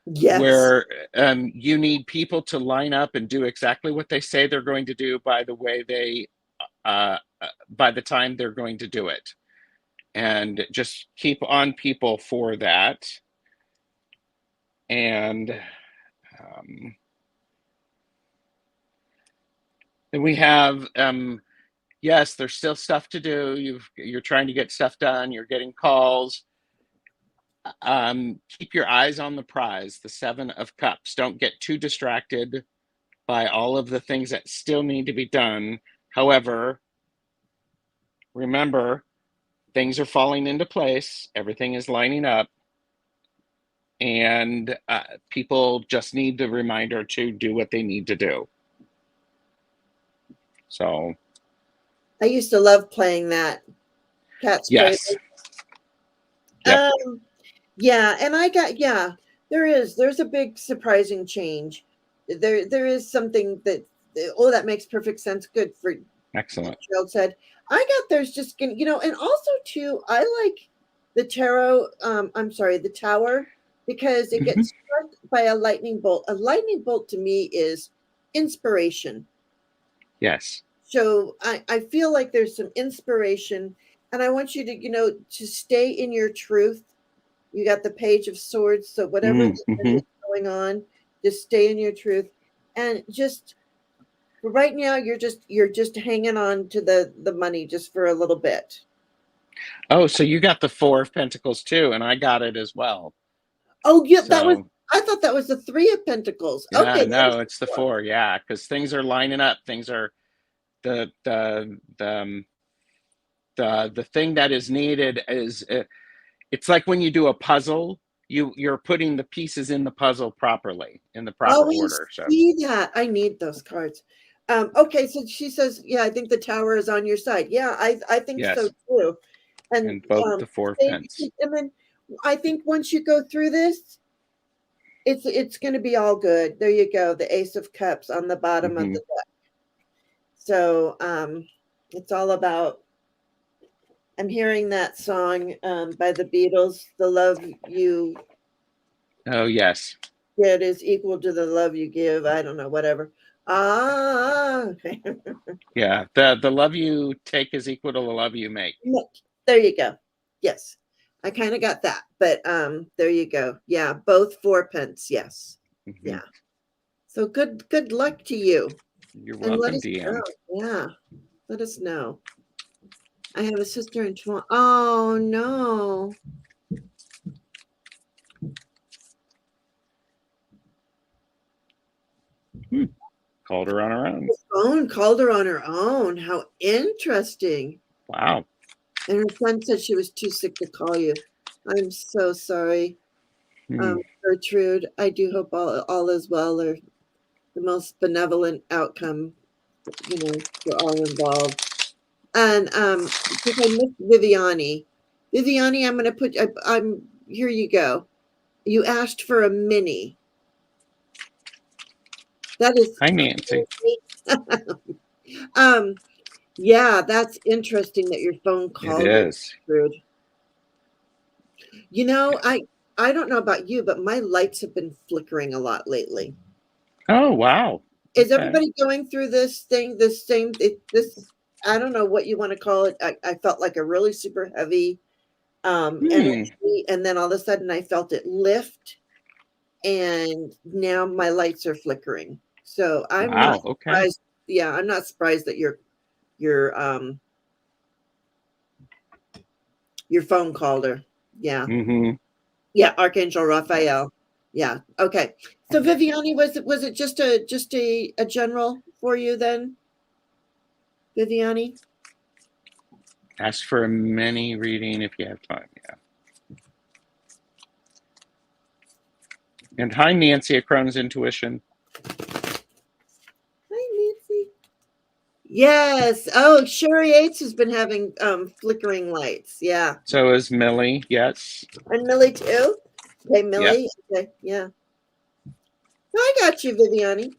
Yes. Where you need people to line up and do exactly what they say they're going to do by the time they're going to do it. And just keep on people for that. And then we have, yes, there's still stuff to do. You're trying to get stuff done. You're getting calls. Keep your eyes on the prize, the Seven of Cups. Don't get too distracted by all of the things that still need to be done. However, remember, things are falling into place. Everything is lining up. And people just need the reminder to do what they need to do. So, I used to love playing that. Cat's yes. Cradle. Yep. Yeah, and there's a big surprising change. There is something that makes perfect sense. Good for Excellent. Gerald said. I got there's just gonna, and also too, I like the tarot, the tower, because it gets struck by a lightning bolt. A lightning bolt to me is inspiration. Yes. So I feel like there's some inspiration, and I want you to, to stay in your truth. You got the Page of Swords, so whatever Mm-hmm. is going on, just stay in your truth, and just right now you're just hanging on to the money just for a little bit. Oh, so you got the Four of Pentacles too, and I got it as well. Oh yeah, So I thought that was the Three of Pentacles. yeah, Okay, that is no, the it's the four. four. Yeah, because things are lining up. Things are the thing that is needed is it's like when you do a puzzle, you're putting the pieces in the puzzle properly in the proper Oh, I order. So see that. I need those cards. Okay, so she says, yeah, I think the Tower is on your side. Yeah, I think so yes, too. And and both the Four of stay, Pence. and then I think once you go through this, it's going to be all good. There you go, the Ace of Cups on the bottom of Mm-hmm. the deck. So it's all about. I'm hearing that song by the Beatles. The love you Oh yes, get is equal to the love you give. I don't know, whatever. Ah, yeah. The love you take is equal to the love you make. there you go. Yes, I kind of got that, but there you go. Yeah, both fourpence. Yes, Mm-hmm. yeah. So good luck to you, You're and let welcome, us know. DM. Yeah, let us know. I have a sister in Toronto. Oh no. Hmm. Called her on her own. The phone called her on her own. How interesting. Wow. And her friend said she was too sick to call you. I'm so sorry, Hmm. Gertrude. I do hope all is well, or the most benevolent outcome, for all involved. And because I missed Viviani. Viviani, I'm gonna put I'm here you go. You asked for a mini. That is Hi, Nancy. um yeah, that's interesting that your phone It called you, is. Gertrude. I don't know about you, but my lights have been flickering a lot lately. Oh, wow. Is Okay. everybody going through this thing, this I don't know what you want to call it. I felt like a really super heavy Hmm. energy, and then all of a sudden I felt it lift, and now my lights are flickering. So I'm not Wow. Okay. surprised. Yeah, I'm not surprised that your phone called her. Yeah. Mm-hmm. Yeah, Archangel Raphael. Yeah. Okay. So Viviani, was it just a general for you then, Viviani? Ask for a mini reading if you have time. Yeah. And hi, Nancy at Crohn's Intuition. Hi, Nancy. Yes. Oh, Sherry Yates has been having flickering lights. Yeah. So is Millie. Yes. And Millie too. Okay, Yep. Millie. Okay, yeah. No, I got you, Viviani.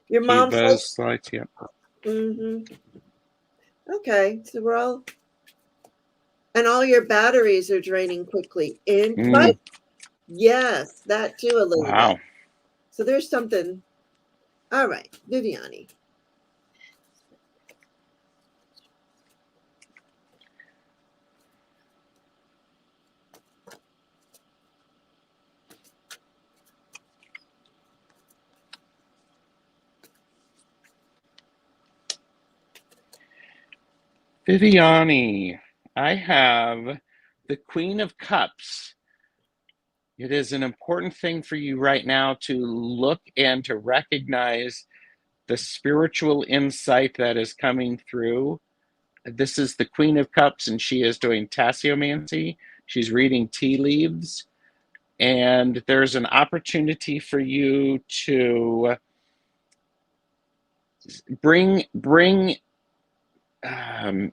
Your mom's like, Kiva's lights. Yep. mm-hmm. Okay, so we're all, and all your batteries are draining quickly. And Mm. yes, that too a little bit. Wow. So there's something. All right, Viviani. Viviani, I have the Queen of Cups. It is an important thing for you right now to look and to recognize the spiritual insight that is coming through. This is the Queen of Cups, and she is doing tasseomancy. She's reading tea leaves, and there's an opportunity for you to bring um,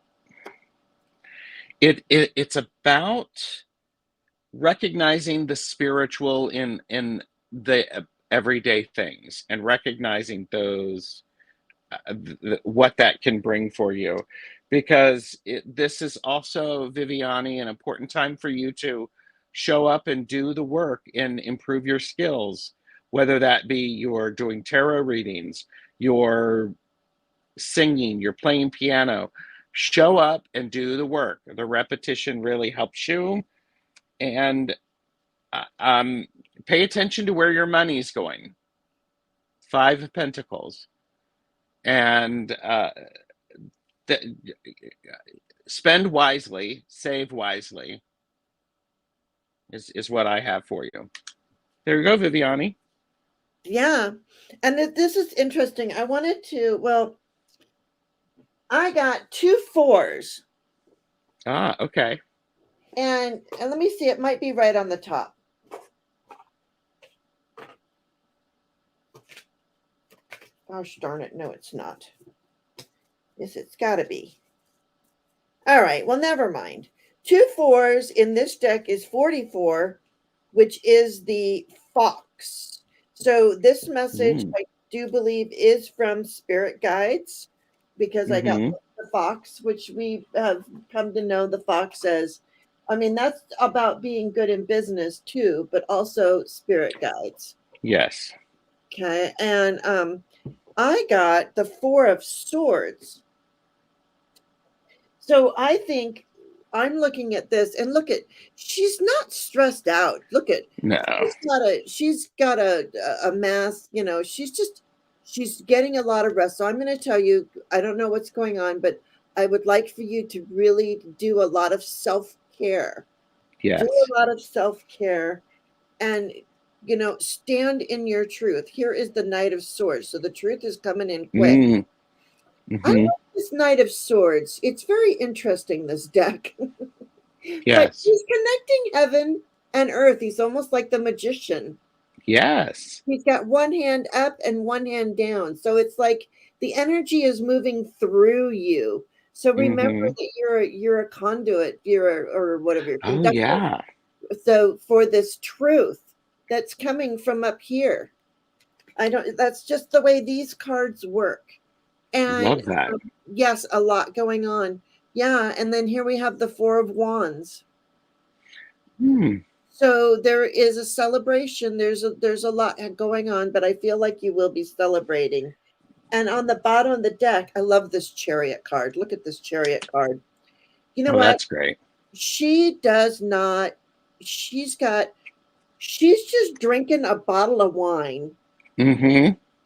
it's about recognizing the spiritual in the everyday things and recognizing those what that can bring for you, because this is also, Viviani, an important time for you to show up and do the work and improve your skills, whether that be you're doing tarot readings, you're singing, you're playing piano. Show up and do the work. The repetition really helps you. And pay attention to where your money's going. Five of Pentacles. And spend wisely, save wisely, is what I have for you. There you go, Viviani. Yeah. And this is interesting. I wanted to, well, I got 2 4s. Ah, okay. And let me see, it might be right on the top. Gosh darn it. No, it's not. Yes, it's got to be. All right. Well, never mind. 2 4s in this deck is 44, which is the fox. So this message, I do believe, is from spirit guides, because I got the fox, which we have come to know the fox as, I mean, that's about being good in business too, but also spirit guides. Yes. Okay. And I got the 4 of Swords. So I think I'm looking at this, and look at, she's not stressed out. Look at, no, she's got a mask, you know, she's getting a lot of rest. So I'm going to tell you, I don't know what's going on, but I would like for you to really do a lot of self-care. yes, Do a lot of self-care, and, you know, stand in your truth. Here is the Knight of Swords. So the truth is coming in quick. I like this Knight of Swords. It's very interesting, this deck. yes, But he's connecting heaven and earth. He's almost like the magician. yes. He's got one hand up and one hand down. So it's like the energy is moving through you. So remember that you're a conduit, or whatever, you're oh yeah. So for this truth that's coming from up here, that's just the way these cards work. And Love that. Yes, a lot going on. Yeah, and then here we have the 4 of Wands. So there is a celebration. There's a lot going on, but I feel like you will be celebrating. And on the bottom of the deck, I love this Chariot card. Look at this Chariot card. You know what? That's great. She does not. She's just drinking a bottle of wine.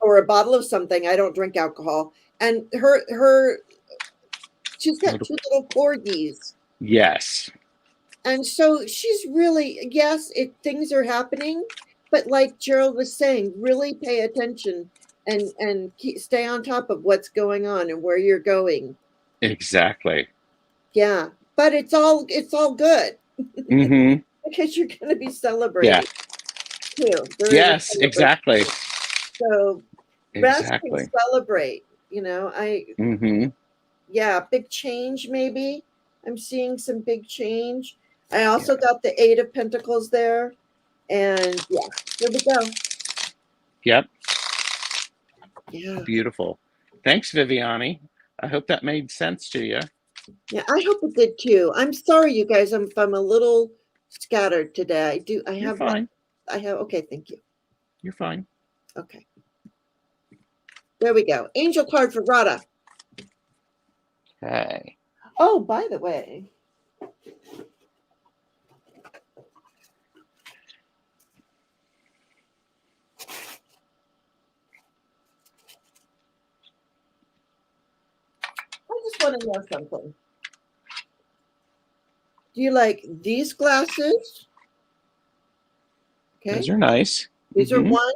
Or a bottle of something. I don't drink alcohol. And she's got 2 little corgis. Yes. And so she's really, yes, things are happening, but like Gerald was saying, really pay attention and stay on top of what's going on and where you're going. Exactly. Yeah, but it's all good. Because you're going to be celebrating. Yeah. Too. Yes, exactly. So rest and celebrate. You know, yeah, big change maybe. I'm seeing some big change. I also got the 8 of Pentacles there. And yeah, here we go. Yep. Yeah. Beautiful. Thanks, Viviani. I hope that made sense to you. Yeah, I hope it did too. I'm sorry, you guys. If I'm a little scattered today. You're fine. Okay, thank you. You're fine. Okay. There we go. Angel card for Rada. Okay. Oh, by the way. I just want to know something. Do you like these glasses? Okay. Those are nice. These are 1.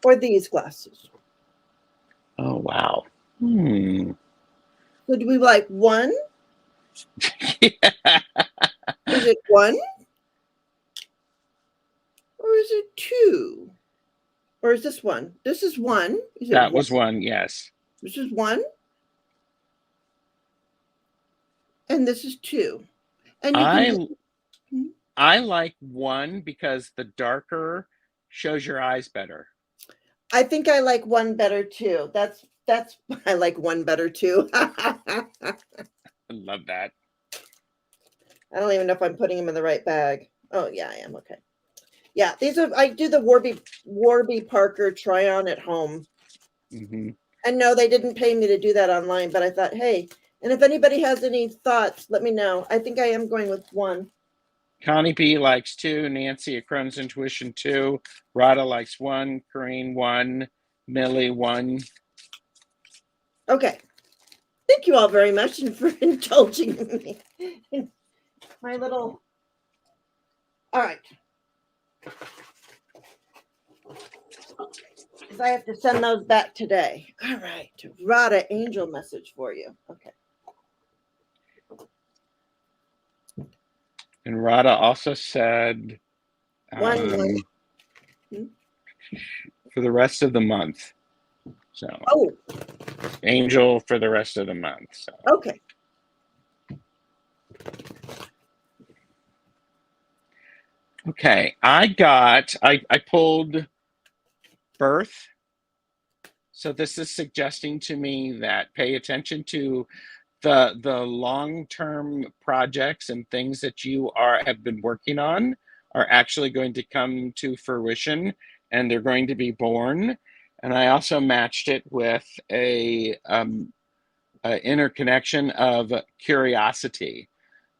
Or these glasses. Oh, wow. So do we like 1? Yeah. Is it 1? Or is it 2? Or is this 1? This is 1. Is that was 1, yes. This is 1. And this is 2. And you I like 1 because the darker shows your eyes better. I think I like one better too. That's I like one better too. I love that. I don't even know if I'm putting them in the right bag. Oh yeah, I am. Okay. Yeah, these are, I do the Warby Parker try on at home. Mm-hmm. And no, they didn't pay me to do that online, but I thought, hey, and if anybody has any thoughts, let me know. I think I am going with one. Connie B likes 2, Nancy at Crohn's Intuition 2, Rada likes 1, Corrine 1, Millie 1. Okay. Thank you all very much and for indulging me in my little. All right. Because I have to send those back today. All right. Rada, angel message for you. Okay. And Rada also said One. for the rest of the month. So, Oh, angel for the rest of the month. So. okay. Okay, I pulled birth. So this is suggesting to me that pay attention to the long-term projects and things that you have been working on are actually going to come to fruition, and they're going to be born. And I also matched it with a interconnection of curiosity.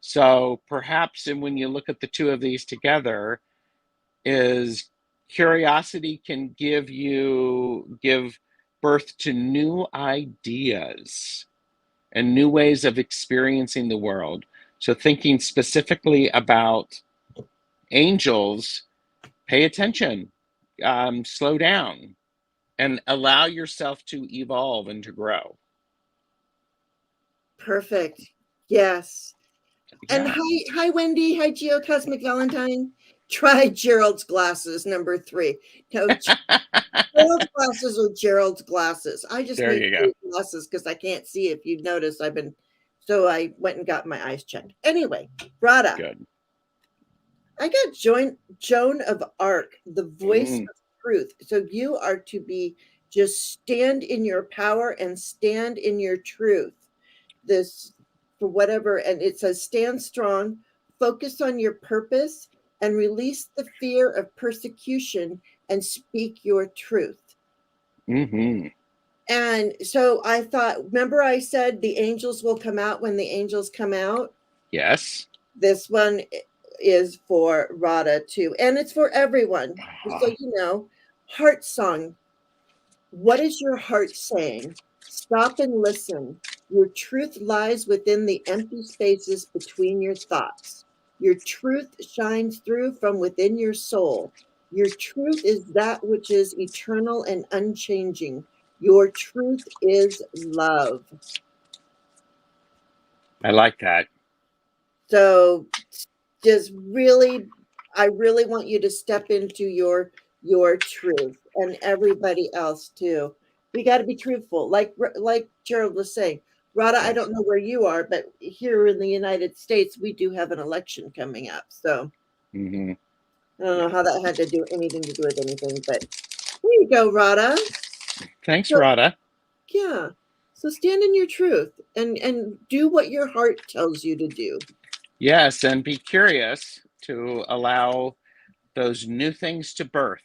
So perhaps, and when you look at the two of these together, is curiosity can give birth to new ideas and new ways of experiencing the world. So thinking specifically about angels, pay attention, slow down, and allow yourself to evolve and to grow. Perfect. Yes. And Yeah. hi, Wendy. Hi, Geocosmic Valentine. Try Gerald's glasses, number 3. No, Gerald's glasses or Gerald's glasses. I just There need you go. glasses because I can't see. If you notice, so I went and got my eyes checked. Anyway, Rada. Good. I got Joan of Arc, the voice of truth. So you are to be just stand in your power and stand in your truth. This for whatever, and it says stand strong, focus on your purpose, and release the fear of persecution and speak your truth. Mm-hmm. And so I thought, remember I said the angels will come out when the angels come out? Yes. This one is for Rada too, and it's for everyone. So you know, heart song. What is your heart saying? Stop and listen. Your truth lies within the empty spaces between your thoughts. Your truth shines through from within your soul. Your truth is that which is eternal and unchanging. Your truth is love. I like that. So just really, I really want you to step into your truth, and everybody else too. We got to be truthful, like Gerald was saying. Rada, I don't know where you are, but here in the United States, we do have an election coming up. So Mm-hmm. I don't know how that had to do anything to do with anything, but there you go, Rada. Thanks, So, Rada. yeah. So stand in your truth and do what your heart tells you to do. Yes, and be curious to allow those new things to birth.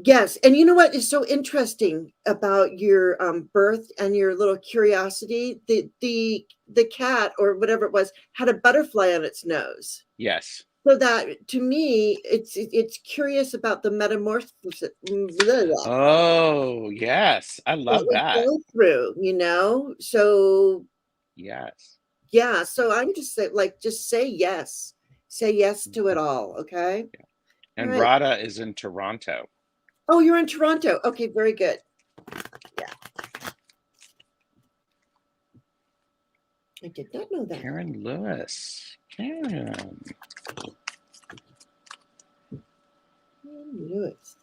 Yes, and you know what is so interesting about your birth and your little curiosity? The cat or whatever it was had a butterfly on its nose. Yes. So that to me, it's curious about the metamorphosis. Oh, yes. I That love we that. go through, you know. So Yes. yeah, so I'm just say yes, say yes to it all. Okay. Yeah. All And right. Rada is in Toronto. Oh, you're in Toronto. Okay, very good. Yeah. I did not know that. Karen Lewis. Karen. Lewis.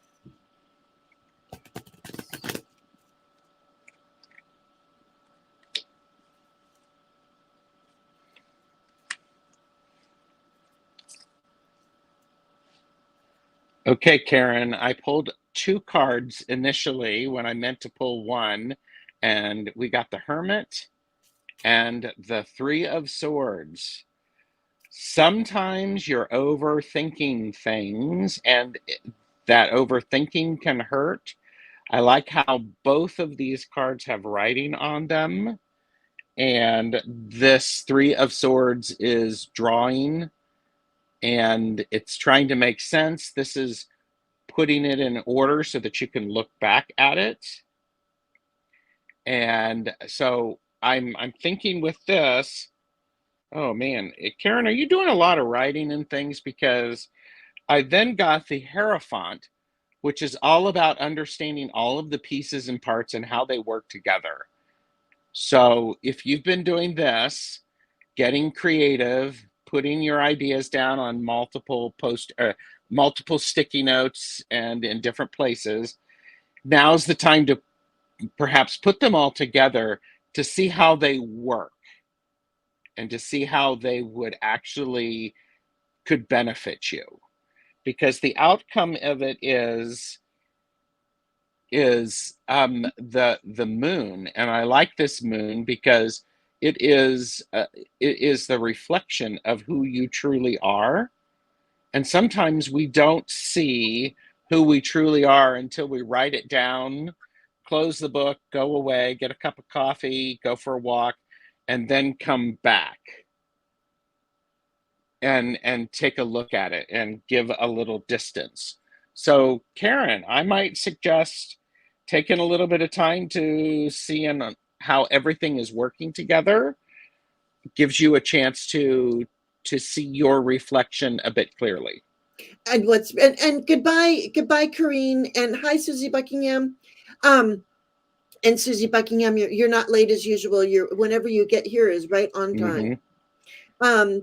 Okay, Karen, I pulled two cards initially when I meant to pull one, and we got the Hermit and the Three of Swords. Sometimes you're overthinking things, and that overthinking can hurt. I like how both of these cards have writing on them, and this Three of Swords is drawing, and it's trying to make sense. This is putting it in order so that you can look back at it. And so I'm thinking with this, oh man, Karen, are you doing a lot of writing and things? Because I then got the Hierophant, which is all about understanding all of the pieces and parts and how they work together. So if you've been doing this, getting creative, putting your ideas down on multiple sticky notes and in different places, now's the time to perhaps put them all together to see how they work and to see how they would actually could benefit you, because the outcome of it is the moon, and I like this moon because it is the reflection of who you truly are. And sometimes we don't see who we truly are until we write it down, close the book, go away, get a cup of coffee, go for a walk, and then come back and take a look at it and give a little distance. So, Karen, I might suggest taking a little bit of time to see how everything is working together. Gives you a chance to see your reflection a bit clearly. And goodbye, Corrine, and hi, Susie Buckingham. And Susie Buckingham, you're not late as usual. You're whenever you get here is right on time. Mm-hmm.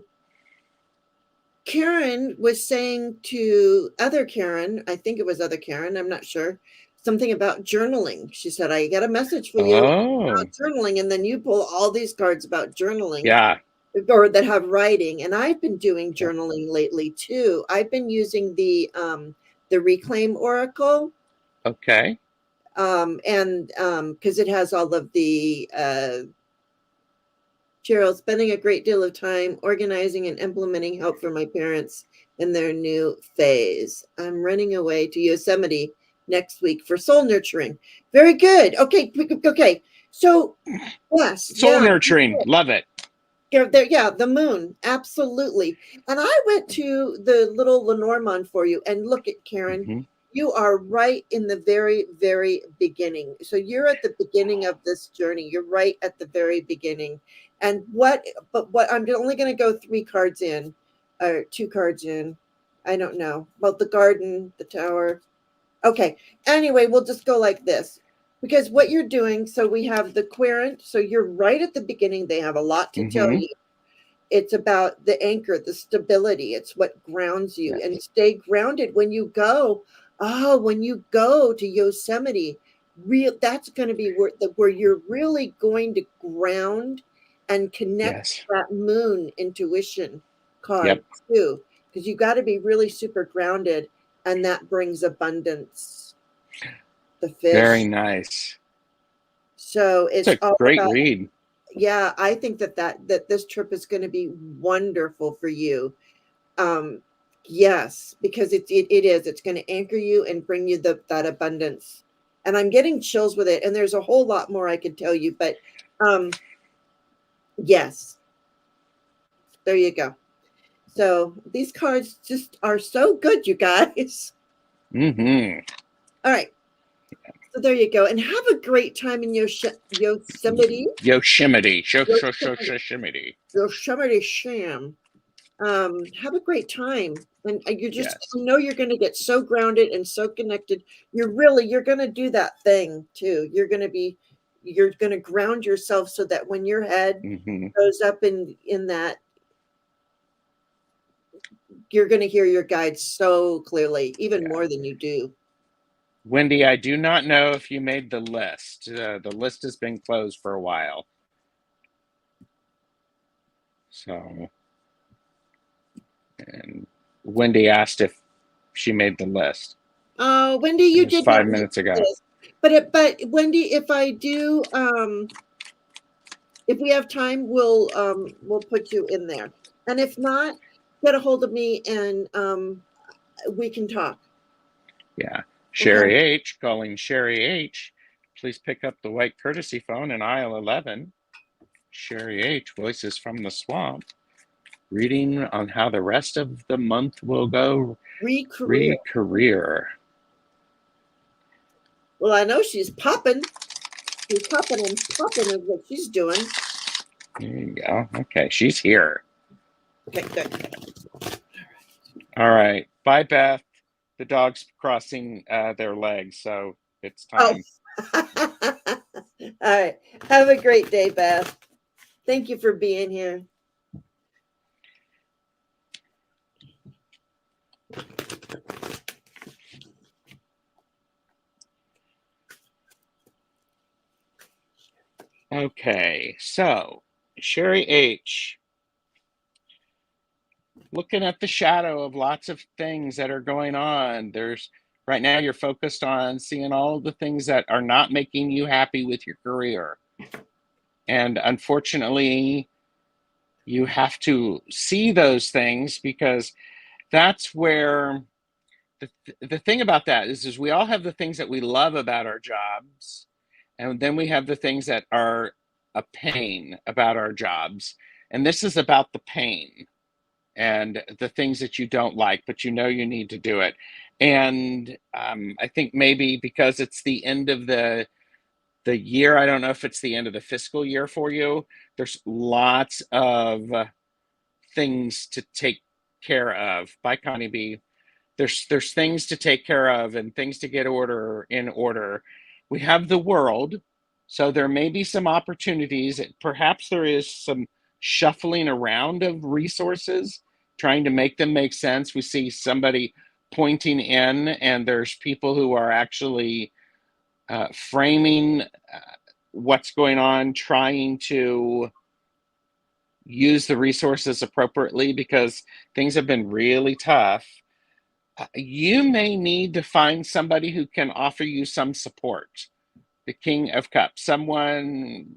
Karen was saying to other Karen, I think it was other Karen, I'm not sure, something about journaling. She said, I got a message for you Oh, about journaling. And then you pull all these cards about journaling yeah. or that have writing. And I've been doing Yep. journaling lately too. I've been using the Reclaim Oracle. Okay. And because it has all of the Cheryl, spending a great deal of time organizing and implementing help for my parents in their new phase. I'm running away to Yosemite next week for soul nurturing. Very good. Okay. Okay. So, yes. Soul Yeah. nurturing. Love it. Yeah, the moon. Absolutely. And I went to the little Lenormand for you. And look at Karen. Mm-hmm. You are right in the very, very beginning. So you're at the beginning of this journey. You're right at the very beginning. And what I'm only going to go 3 cards in, or 2 cards in. I don't know. About the garden, the tower. Okay. Anyway, we'll just go like this. Because what you're doing, so we have the querent. So you're right at the beginning. They have a lot to tell Mm-hmm. you. It's about the anchor, the stability. It's what grounds you, Yes. and stay grounded when you go. Oh, when you go to Yosemite, that's going to be where you're really going to ground and connect Yes. that moon intuition card Yep. too, because you got to be really super grounded, and that brings abundance. The Very fish. nice. So It's it's a all great about. read. Yeah, I think that this trip is going to be wonderful for you. Um, yes, because it is. It's going to anchor you and bring you that abundance. And I'm getting chills with it. And there's a whole lot more I could tell you, but yes, there you go. So these cards just are so good, you guys. Mm-hmm. All right. So there you go. And have a great time in Yosemite. Yosemite. Yosemite. Yosemite. Yosemite Sham. Have a great time. And you just Yes. know you're going to get so grounded and so connected. You're going to do that thing too. You're going to ground yourself so that when your head Mm-hmm. goes up in that, you're going to hear your guides so clearly, even Yeah. more than you do. Wendy, I do not know if you made the list. The list has been closed for a while. So, and Wendy asked she made the list. Wendy, It you was did 5 minutes ago. but Wendy, if I do, if we have time, we'll put you in there. And if not, get a hold of me and we can talk. Yeah. Okay. Sherry H. calling Sherry H. Please pick up the white courtesy phone in aisle 11. Sherry H. Voices from the Swamp. Reading on how the rest of the month will go. Re-career. Well, I know she's popping. She's popping and popping is what she's doing. There you go. Okay, she's here. Okay, good. All right. Bye, Beth. The dog's crossing their legs, so it's time. Oh. All right. Have a great day, Beth. Thank you for being here. Okay, so Sherry H. Looking at the shadow of lots of things that are going on. Right now you're focused on seeing all the things that are not making you happy with your career. And unfortunately, you have to see those things because that's where the thing about that is we all have the things that we love about our jobs, and then we have the things that are a pain about our jobs. And this is about the pain and the things that you don't like, but you know you need to do it. And I think maybe because it's the end of the year, I don't know if it's the end of the fiscal year for you, there's lots of things to take care of. Bye, Connie B. There's things to take care of and things to get in order. We have the world, so there may be some opportunities. Perhaps there is some shuffling around of resources, trying to make them make sense. We see somebody pointing in, and there's people who are actually framing what's going on, trying to use the resources appropriately because things have been really tough. You may need to find somebody who can offer you some support. The King of Cups, someone,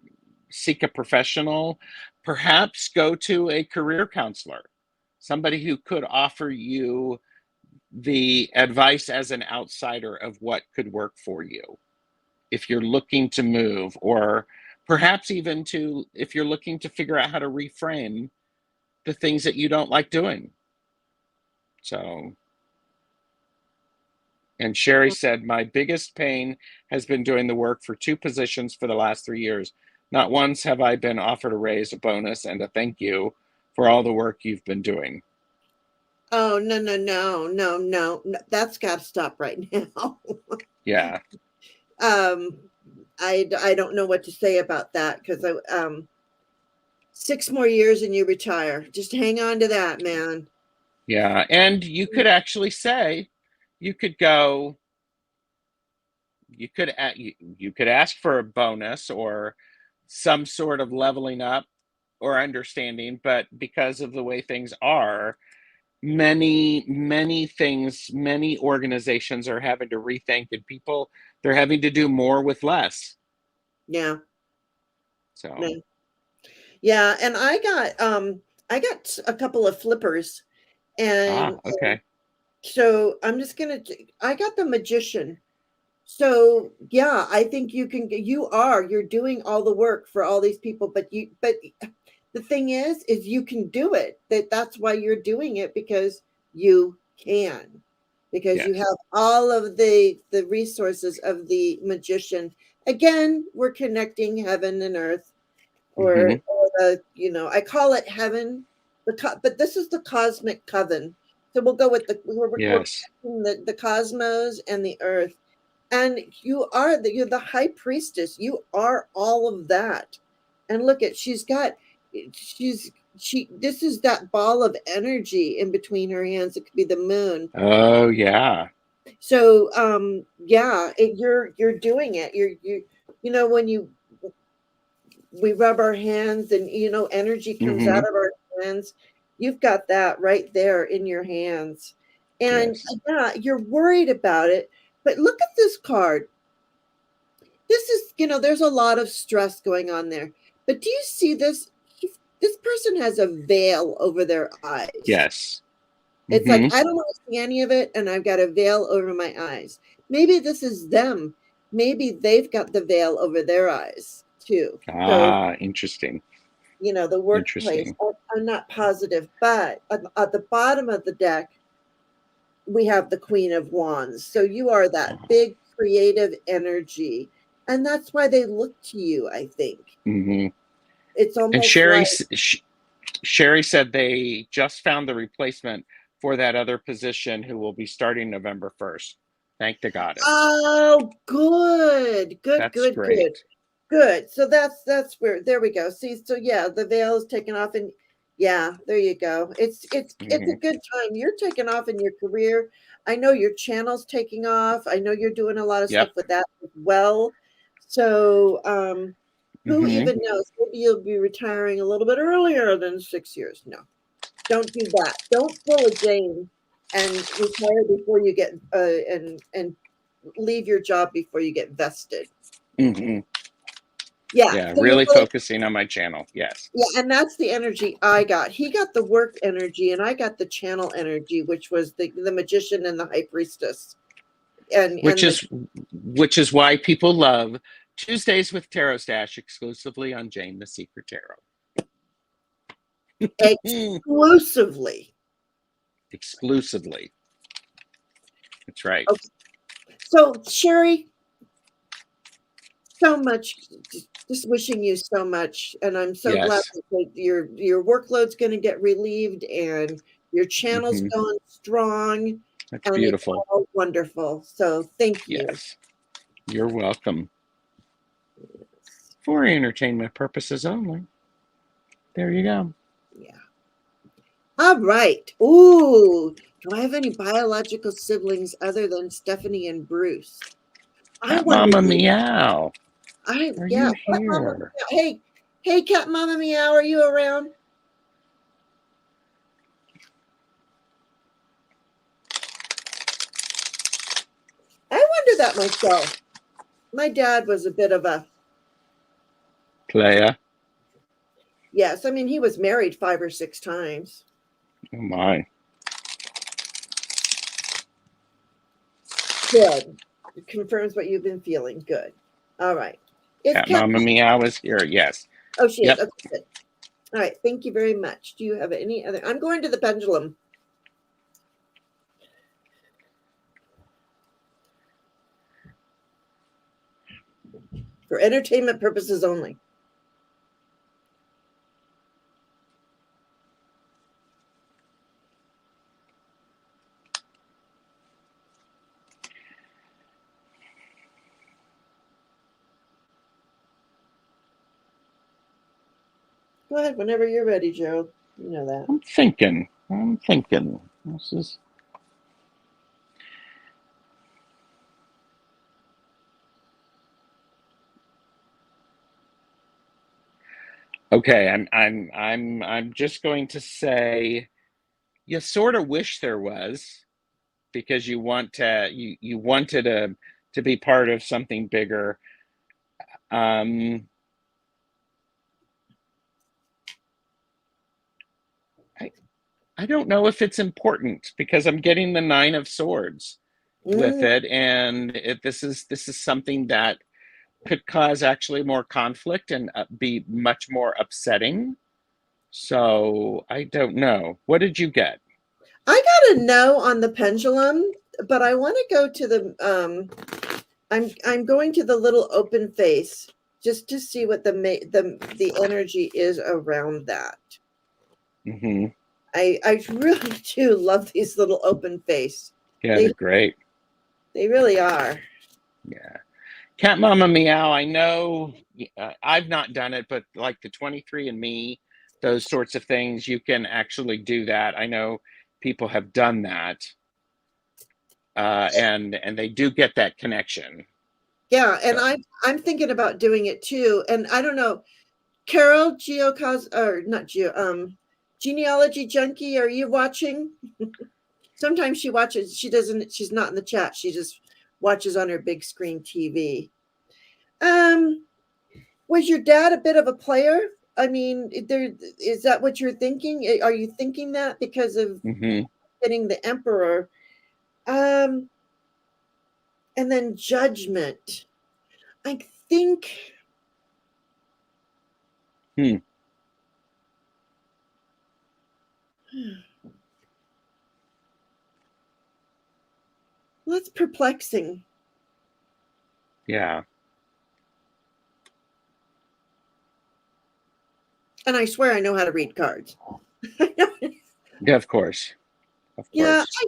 seek a professional, perhaps go to a career counselor, somebody who could offer you the advice as an outsider of what could work for you if you're looking to move, or perhaps even if you're looking to figure out how to reframe the things that you don't like doing. So, and Sherry said, my biggest pain has been doing the work for 2 positions for the last 3 years. Not once have I been offered a raise, a bonus, and a thank you for all the work you've been doing. Oh, no. That's got to stop right now. Yeah. I don't know what to say about that because 6 more years and you retire. Just hang on to that, man. Yeah. And you could actually say, you could go, you could ask for a bonus or some sort of leveling up or understanding, but because of the way things are, many things, many organizations are having to rethink, and people, they're having to do more with less. Yeah. So yeah, and I got a couple of flippers, and okay. so I got the Magician. So yeah, I think you're doing all the work for all these people, but the thing is you can do it. That's why you're doing it, because you can, because you Yes. have all of the resources of the Magician. Again, we're connecting heaven and earth, or the, I call it heaven, but this is the cosmic coven. So we'll go with we're Yes. the cosmos and the earth. And you're the high priestess. You are all of that. And look at, this is that ball of energy in between her hands. It could be the moon. Oh yeah. So yeah, you're doing it. When we rub our hands and energy comes out of our hands, you've got that right there in your hands. And Yes. yeah, you're worried about it. But look at this card. This is, there's a lot of stress going on there. But do you see this? This person has a veil over their eyes. Yes. It's like, Mm-hmm. I don't want to see any of it, and I've got a veil over my eyes. Maybe this is them. Maybe they've got the veil over their eyes too. So, Ah, interesting. the workplace, Interesting. I'm not positive, but at the bottom of the deck, we have the Queen of Wands. So you are that big creative energy. And that's why they look to you, I think. Mm-hmm. It's And almost like, Sherry said they just found the replacement for that other position who will be starting November 1st. Thank the goddess. oh, good, good, That's good, good, great. good. So that's where, there we go. See, so yeah, the veil is taken off, and yeah, there you go. It's Mm-hmm. a good time. You're taking off in your career. I know your channel's taking off. I know you're doing a lot of stuff Yep. with that as well. So, who Mm-hmm. even knows? Maybe you'll be retiring a little bit earlier than 6 years. No, don't do that. Don't pull a Jane and retire before you get and leave your job before you get vested. Mm-hmm. Yeah, Yeah, so you're really really, focusing on my channel. Yes. yeah, and that's the energy I got. He got the work energy, and I got the channel energy, which was the magician and the high priestess, and Which the is why people love Tuesdays with TarotStache exclusively on Jane the Secret Tarot. exclusively. Exclusively. That's right. Okay. So Sherry, so much, just wishing you so much, and I'm so glad Yes. that your workload's going to get relieved, and your channel's Mm-hmm. going strong, That's and it's beautiful. all wonderful. So thank you. Yes. You're welcome. For entertainment purposes only. There you go. Yeah. All right. Ooh, do I have any biological siblings other than Stephanie and Bruce? I Cat wonder. Mama Meow. Are Yeah. you Cat Mama, here? hey, hey, Cat Mama Meow, are you around? I wonder that myself. My dad was a bit of a, Playa. yes, I mean, he was married 5 or 6 times. Oh my. Good. It confirms what you've been feeling. Good. All right. Is Cat Cat, Mama Meow is here. Yes. oh, she is. Yep. Okay, good. All right. Thank you very much. Do you have any other? I'm going to the pendulum. For entertainment purposes only. Go ahead whenever you're ready, Joe. You know that. I'm thinking. This is okay. I'm just going to say you sort of wish there was because you wanted to be part of something bigger. Um, I I don't know if it's important because I'm getting the Nine of Swords with Mm, it, and this is something that could cause actually more conflict and be much more upsetting. So I don't know. What did you get? I got a no on the pendulum, but I want to go to the I'm going to the little open face just to see what the energy is around that. Hmm. I really do love these little open face. Yeah, they're They great. they really are. Yeah. Cat Mama Meow, I know I've not done it, but like the 23andMe, those sorts of things, you can actually do that. I know people have done that, and they do get that connection. Yeah, and So I'm thinking about doing it too. And I don't know, Carol Geocos or not Geo Genealogy Junkie, are you watching? Sometimes she watches, she's not in the chat. She just watches on her big screen TV. Was your dad a bit of a player? I mean, is that what you're thinking? Are you thinking that because of getting the emperor? And then judgment. I think. Well, that's perplexing. Yeah. And I swear I know how to read cards. Yeah, of course. Of Yeah, course.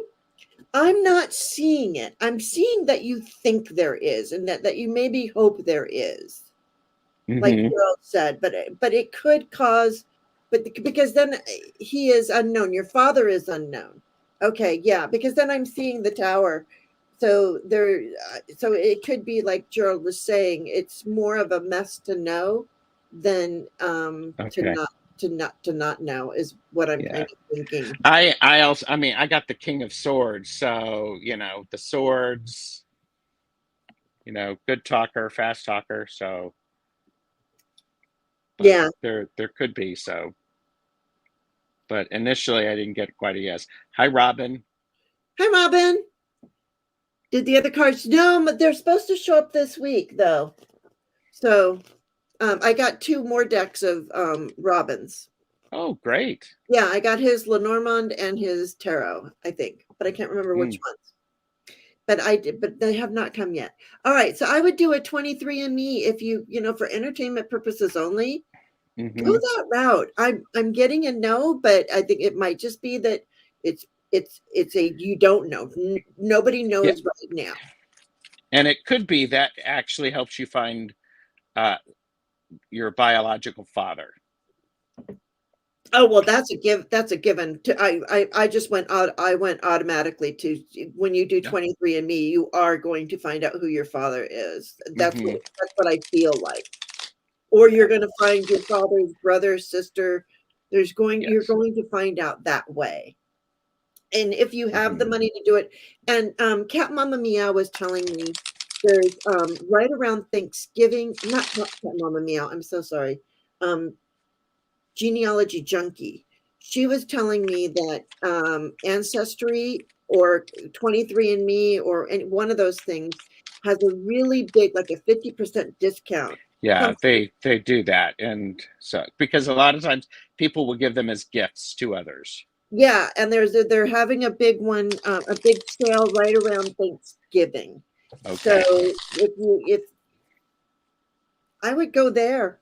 I'm not seeing it. I'm seeing that you think there is, and that you maybe hope there is, like Gerald said. But it could cause, because then he is unknown. Your father is unknown. Okay, yeah, because then I'm seeing the tower. So so it could be like Gerald was saying. It's more of a mess to know than Okay. to not know is what I'm Yeah. kind of thinking. I mean, I got the King of Swords, so the swords, good talker, fast talker, so Yeah. there could be, so. But initially I didn't get quite a yes. Hi, Robin. Hi, Robin. Did the other cards? No, but they're supposed to show up this week, though. So I got 2 more decks of Robin's. Oh, great. Yeah, I got his Lenormand and his Tarot, I think, but I can't remember which ones. But they have not come yet. All right, so I would do a 23andMe if you for entertainment purposes only. Go that route. I'm getting a no, but I think it might just be that it's a you don't know. Nobody knows right now. And it could be that actually helps you find your biological father. Oh, well, that's a given. I just went out. I went automatically to when you do 23andMe, you are going to find out who your father is. That's what I feel like. Or you're going to find your father's brother, sister. You're going to find out that way. And if you have the money to do it, and Cat Mama Meow was telling me there's right around Thanksgiving, not Cat Mama Meow, I'm so sorry. Genealogy Junkie. She was telling me that Ancestry or 23andMe or one of those things has a really big, like a 50% discount. Yeah, they do that, and so because a lot of times people will give them as gifts to others. Yeah, and they're having a big one, a big sale right around Thanksgiving. Okay. So if I would go there,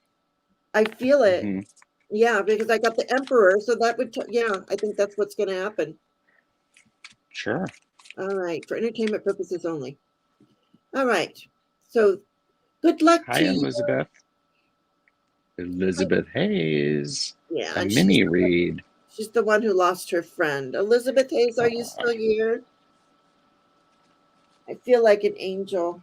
I feel it. Yeah, because I got the Emperor, so that would I think that's what's going to happen. Sure. All right, for entertainment purposes only. All right, so good luck Hi, to you. Elizabeth. Elizabeth Hayes. Yeah, A and mini read. She's the one who lost her friend. Elizabeth Hayes, are you still here? I feel like an angel.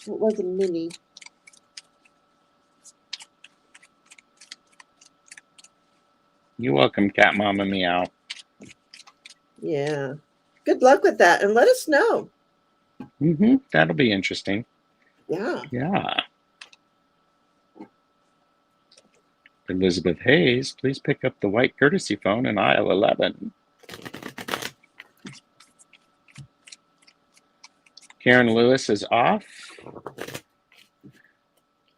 It was a mini. You're welcome, Cat Mama Meow. Yeah. Good luck with that, and let us know. That'll be interesting. Yeah. Yeah. Elizabeth Hayes, please pick up the white courtesy phone in aisle 11. Karen Lewis is off.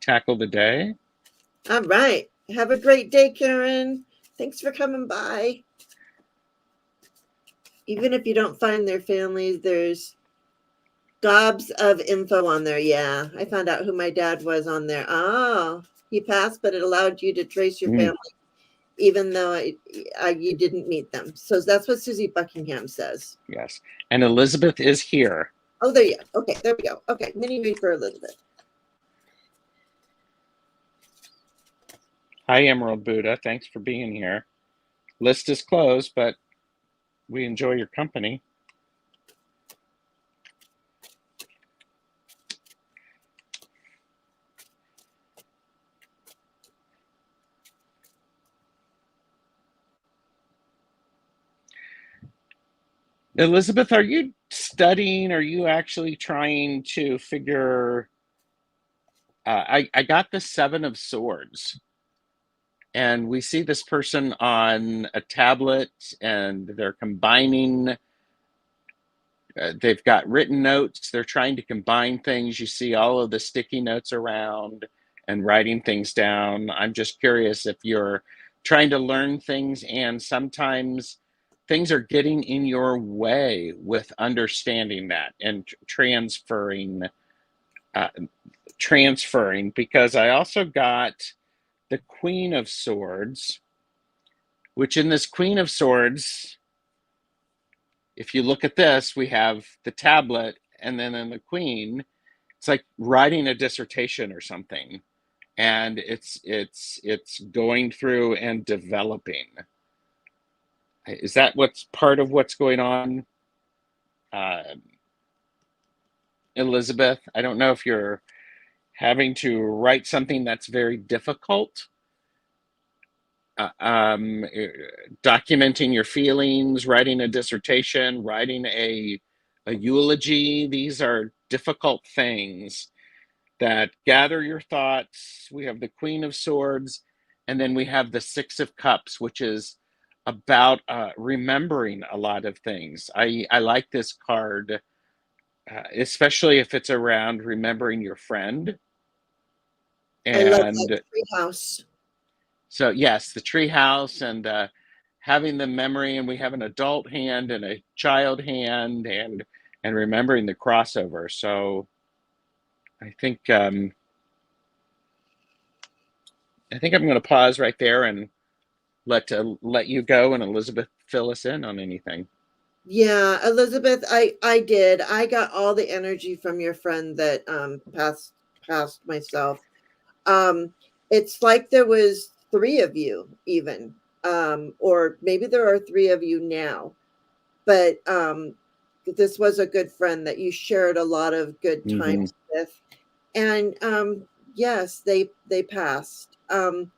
Tackle the day. All right. Have a great day, Karen. Thanks for coming by. Even if you don't find their families, there's gobs of info on there. Yeah, I found out who my dad was on there. Oh, he passed, but it allowed you to trace your family, even though you didn't meet them. So that's what Susie Buckingham says. Yes, and Elizabeth is here. Oh, there you go. Okay, there we go. Okay, mini read for Elizabeth. Hi, Emerald Buddha. Thanks for being here. List is closed, but we enjoy your company. Elizabeth, are you studying? Are you actually trying to figure? I got the Seven of Swords, and we see this person on a tablet, and they're combining. They've got written notes. They're trying to combine things. You see all of the sticky notes around and writing things down. I'm just curious if you're trying to learn things, and sometimes things are getting in your way with understanding that and uh, transferring. Because I also got the Queen of Swords, which in this Queen of Swords, if you look at this, we have the tablet, and then in the Queen, it's like writing a dissertation or something, and it's going through and developing. Is that what's part of what's going on, uh, Elizabeth? I don't know if you're having to write something that's very difficult, uh, um, documenting your feelings, writing a dissertation, writing a eulogy. These are difficult things that gather your thoughts. We have the Queen of Swords, and then we have the Six of Cups, which is about remembering a lot of things. I like this card, especially if it's around remembering your friend. I love that And treehouse. so, yes, the tree house and having the memory, and we have an adult hand and a child hand, and remembering the crossover. So I think I think I'm going to pause right there and let you go, and Elizabeth fill us in on anything. Yeah, Elizabeth, I did. I got all the energy from your friend that passed myself. Um, it's like there was three of you even, or maybe there are three of you now. But this was a good friend that you shared a lot of good Mm-hmm. times with, and yes, they passed. Um,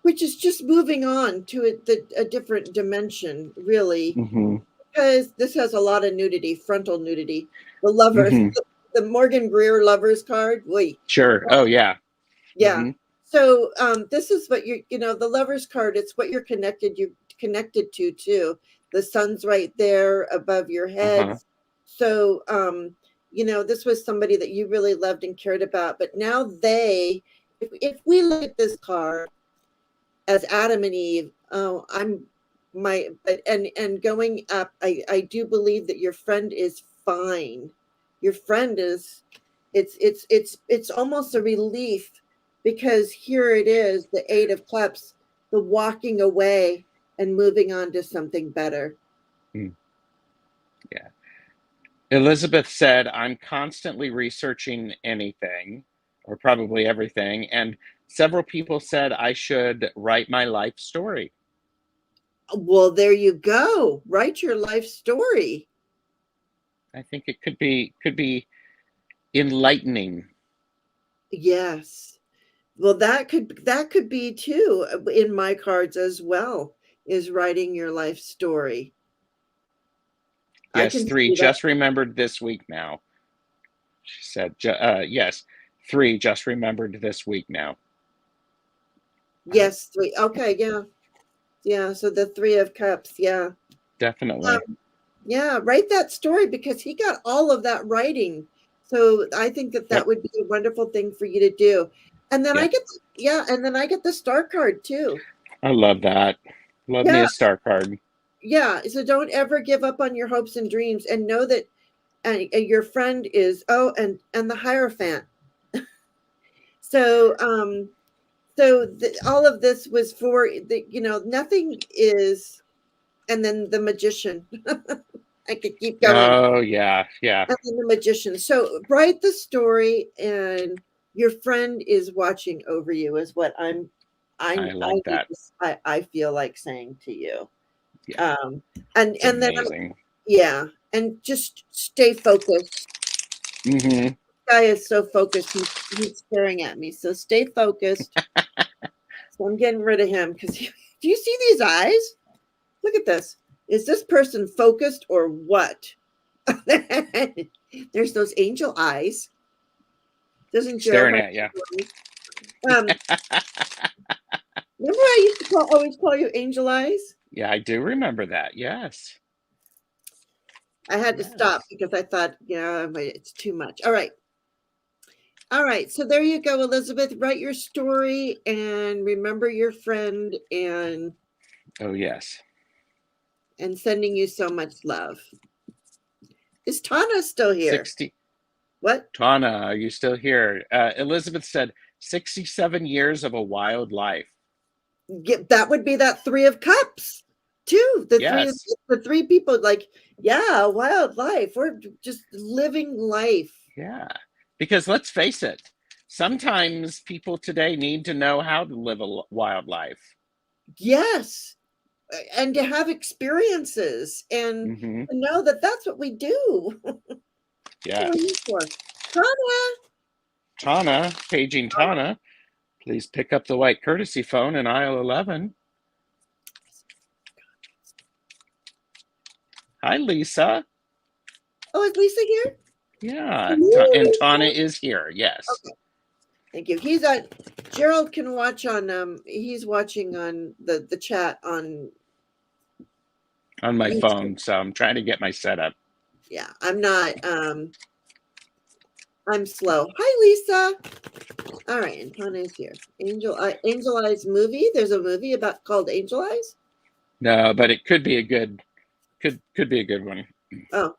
which is just moving on to a different dimension, really, Mm-hmm. because this has a lot of nudity, frontal nudity. The lovers, Mm-hmm. the Morgan Greer lovers card. Wait, Sure. Oh yeah. yeah. Mm-hmm. So this is what the lovers card. It's what you connected to too. The sun's right there above your Uh-huh. heads. So this was somebody that you really loved and cared about. But now if we look at this card as Adam and Eve, oh, I'm my but and going up, I do believe that your friend is fine. Your friend is it's almost a relief, because here it is, the Eight of Cups, the walking away and moving on to something better. Mm. Yeah. Elizabeth said, I'm constantly researching anything, or probably everything, and several people said I should write my life story. Well, there you go. Write your life story. I think it could be enlightening. Yes. Well, that could be too in my cards as well, is writing your life story. I Yes, can three see that. just remembered this week now. She said, yes, three just remembered this week now. Yes, three. Okay, yeah. Yeah, so the Three of Cups, yeah. Definitely. Yeah, write that story, because he got all of that writing. So I think that Yep. that would be a wonderful thing for you to do. And then Yeah. I get the star card too. I love that. Love me Yeah, a star card. yeah. So don't ever give up on your hopes and dreams, and know that your friend is, and the Hierophant. So all of this was for nothing is, and then the Magician. I could keep going. Oh yeah, yeah. And then the Magician. So write the story, and your friend is watching over you, is what I like that. I feel like saying to you. Yeah, Um and it's and then amazing. yeah, and just stay focused. Mm-hmm. Guy is so focused. He's staring at me. So stay focused. So I'm getting rid of him, because Do you see these eyes? Look at this. Is this person focused or what? There's those angel eyes. Doesn't Staring Jeremiah? at you. Remember I used to always call you angel eyes? Yeah, I do remember that. Yes. I had to stop because I thought, it's too much. All right. All right. So there you go, Elizabeth. Write your story and remember your friend and Oh, yes. and sending you so much love. Is Tana still here? 60. What? Tana, are you still here? Elizabeth said 67 years of a wild life. That would be that 3 of Cups, too. Yes. The three people, like, yeah, wild life. We're just living life. Yeah. Because let's face it, sometimes people today need to know how to live a wild life. Yes. And to have experiences and Mm-hmm. to know that that's what we do. Yeah. Tana. Paging Tana, please pick up the white courtesy phone in aisle 11. Hi, Lisa. Oh, is Lisa here? Yeah. And Tana is here. Yes. Okay. Thank you. He's on. Gerald can watch on. He's watching on the chat on My YouTube. phone, so I'm trying to get my setup. Yeah, I'm not. I'm slow. Hi, Lisa. All right, and Tana is here. Angel Eyes movie. There's a movie called Angel Eyes. No, but it could be a good one. Oh.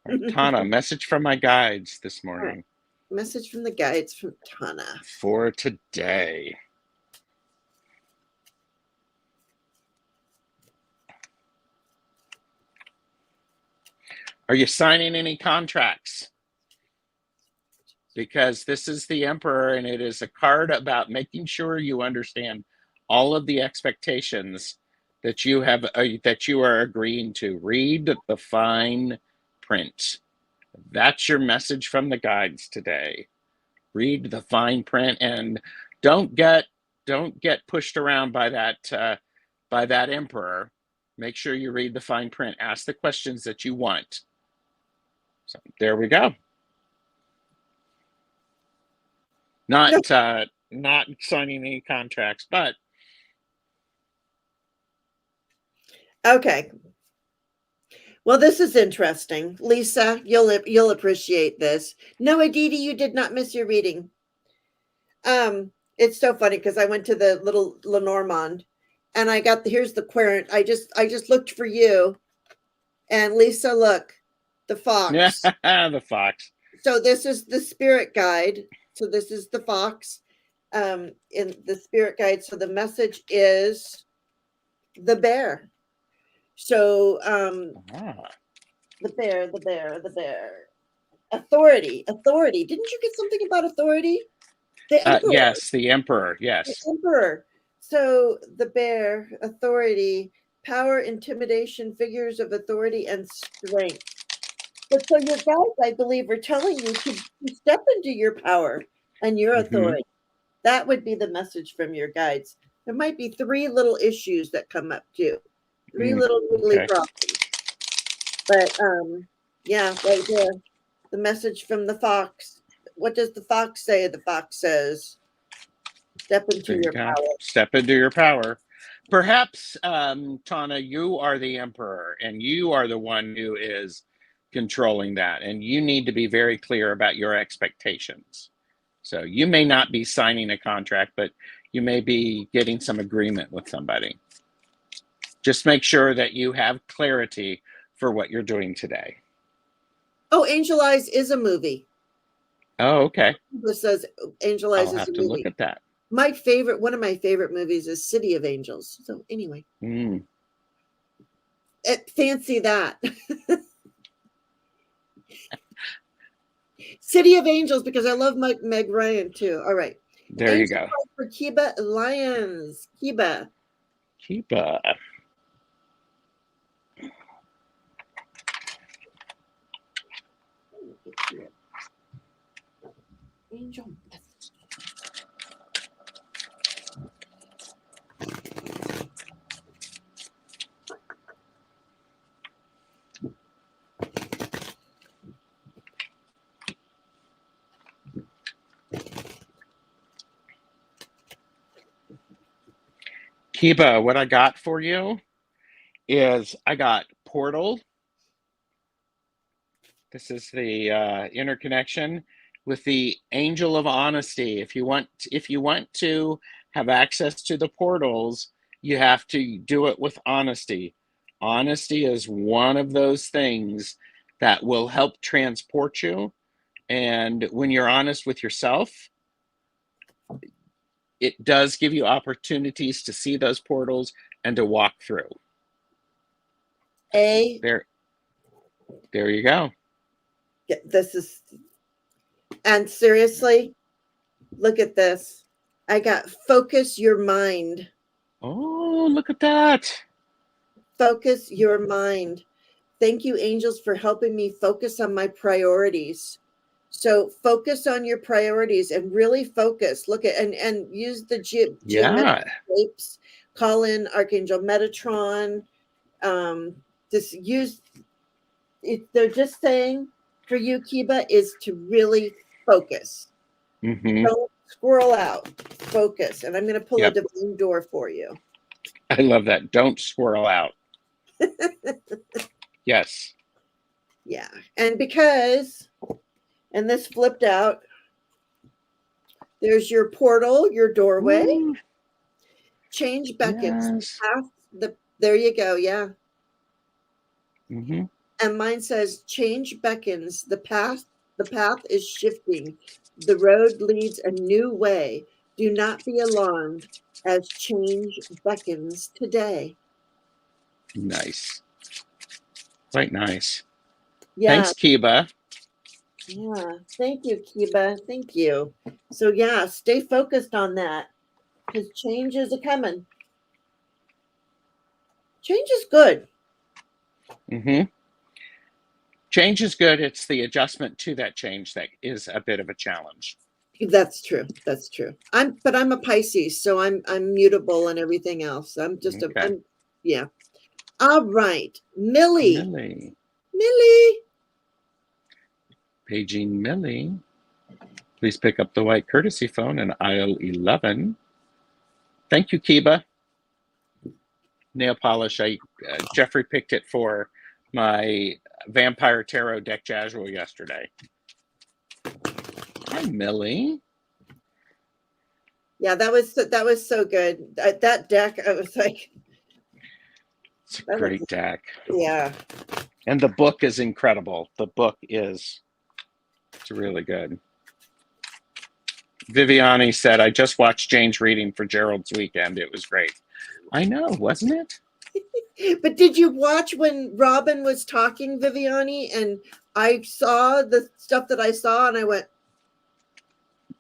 Right, Tana, message from my guides this morning. Right. Message from the guides from Tana. For today. Are you signing any contracts? Because this is the Emperor, and it is a card about making sure you understand all of the expectations that you have, that you are agreeing to. Read the fine print. That's your message from the guides today. Read the fine print and don't get pushed around by that Emperor. Make sure you read the fine print. Ask the questions that you want. So there we go. Not signing any contracts, but okay. Well, this is interesting, Lisa. You'll appreciate this. No, Aditi, you did not miss your reading. It's so funny because I went to the little Lenormand, and I got here's the querent. I just looked for you, and Lisa, look, the fox. The fox. So this is the spirit guide. So this is the fox, in the spirit guide. So the message is the bear. So the bear. Authority. Didn't you get something about authority? The emperor. Yes, the Emperor. Yes. The emperor. So the bear, authority, power, intimidation, figures of authority, and strength. But so your guides, I believe, are telling you to step into your power and your authority. Mm-hmm. That would be the message from your guides. There might be 3 little issues that come up too. 3 little wiggly problems. But yeah, right there. The message from the fox. What does the fox say? The fox says, step into your power. Step into your power. Perhaps, Tana, you are the Emperor, and you are the one who is controlling that, and you need to be very clear about your expectations. So you may not be signing a contract, but you may be getting some agreement with somebody. Just make sure that you have clarity for what you're doing today. Oh, Angel Eyes is a movie. Oh, okay. This says Angel Eyes is a movie. I'll have to look at that. One of my favorite movies is City of Angels. So anyway, fancy that. City of Angels, because I love Meg Ryan too. All right. There you go. For Kiba Lions. Kiba. Angel. Kiba, what I got for you is I got portal. This is the interconnection with the angel of honesty. If you want to have access to the portals, you have to do it with honesty. Honesty is one of those things that will help transport you. And when you're honest with yourself, it does give you opportunities to see those portals and to walk through. There you go. Yeah, and seriously, look at this. I got focus your mind. Oh, look at that. Focus your mind. Thank you, angels, for helping me focus on my priorities. So focus on your priorities and really focus. Look at and use the geometric shapes. Call in Archangel Metatron. Just use it. They're just saying for you, Kiba, is to really focus. Don't squirrel out. Focus. And I'm going to pull a divine door for you. I love that. Don't swirl out. Yes. Yeah. And because, and this flipped out, there's your portal, your doorway. Ooh. Change beckons. Yes. There you go. Yeah. And mine says, change beckons. The path is shifting. The road leads a new way. Do not be alarmed as change beckons today. Nice. Quite nice. Yeah. Thanks, Kiba. Yeah. Thank you, Kiba. Thank you. So yeah, stay focused on that because change is a-coming. Change is good. Change is good. It's the adjustment to that change that is a bit of a challenge. That's true. That's true. I'm a Pisces, so I'm mutable and everything else. I'm just yeah. All right. Millie. Paging Millie. Please pick up the white courtesy phone in aisle 11. Thank you, Kiba. Nail polish. Jeffrey picked it for my Vampire Tarot deck Jazzual yesterday. Hi, Millie. Yeah, that was so good. That deck, I was like, it's a great deck. Yeah. And the book is incredible. The book is really good. Viviani said, I just watched Jane's reading for Gerald's weekend. It was great. I know, wasn't it? But did you watch when Robin was talking, Viviani? And I saw the stuff that I saw and I went,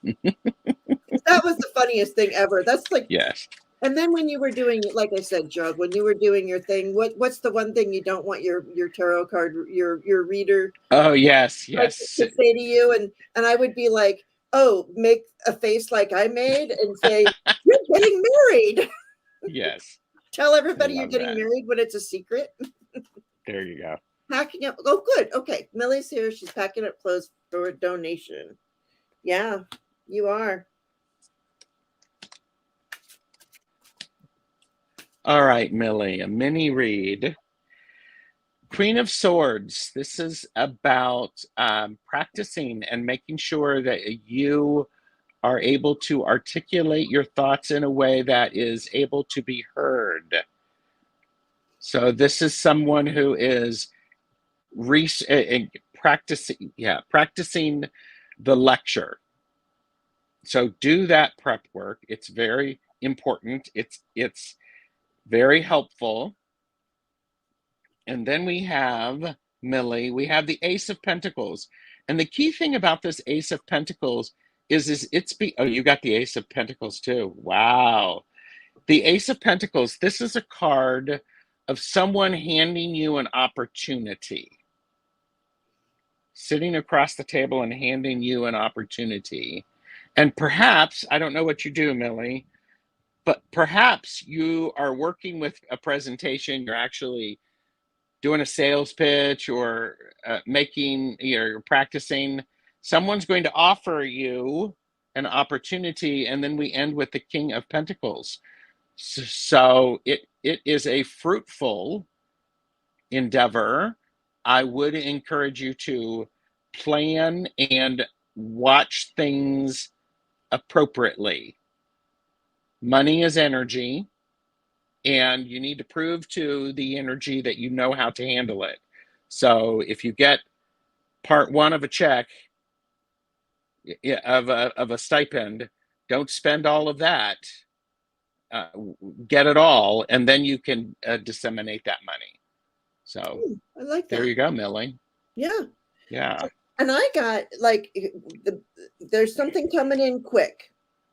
that was the funniest thing ever. That's like, yes. And then when you were doing, like I said, Joe, when you were doing your thing, what's the one thing you don't want your tarot card, your reader? Oh, yes. To say to you, and I would be like, oh, make a face like I made and say, you're getting married. Yes. Tell everybody you're getting married when it's a secret. There you go. Packing up. Oh, good. Okay. Millie's here. She's packing up clothes for a donation. Yeah, you are. All right, Millie, a mini read. Queen of Swords. This is about practicing and making sure that you are able to articulate your thoughts in a way that is able to be heard. So this is someone who is practicing the lecture. So do that prep work. It's very important. It's very helpful. And then we have Millie. We have the Ace of Pentacles. And the key thing about this Ace of Pentacles is oh, you got the Ace of Pentacles too. Wow. The Ace of Pentacles, this is a card of someone handing you an opportunity. Sitting across the table and handing you an opportunity. And perhaps, I don't know what you do, Millie, but perhaps you are working with a presentation, you're actually doing a sales pitch or you're practicing. Someone's going to offer you an opportunity, and then we end with the King of Pentacles. So it is a fruitful endeavor. I would encourage you to plan and watch things appropriately. Money is energy, and you need to prove to the energy that you know how to handle it. So if you get part one of a check, of a stipend, don't spend all of that. Uh, get it all, and then you can disseminate that money. So I like there that. you go, Millie. Yeah. Yeah. And I got like there's something coming in quick.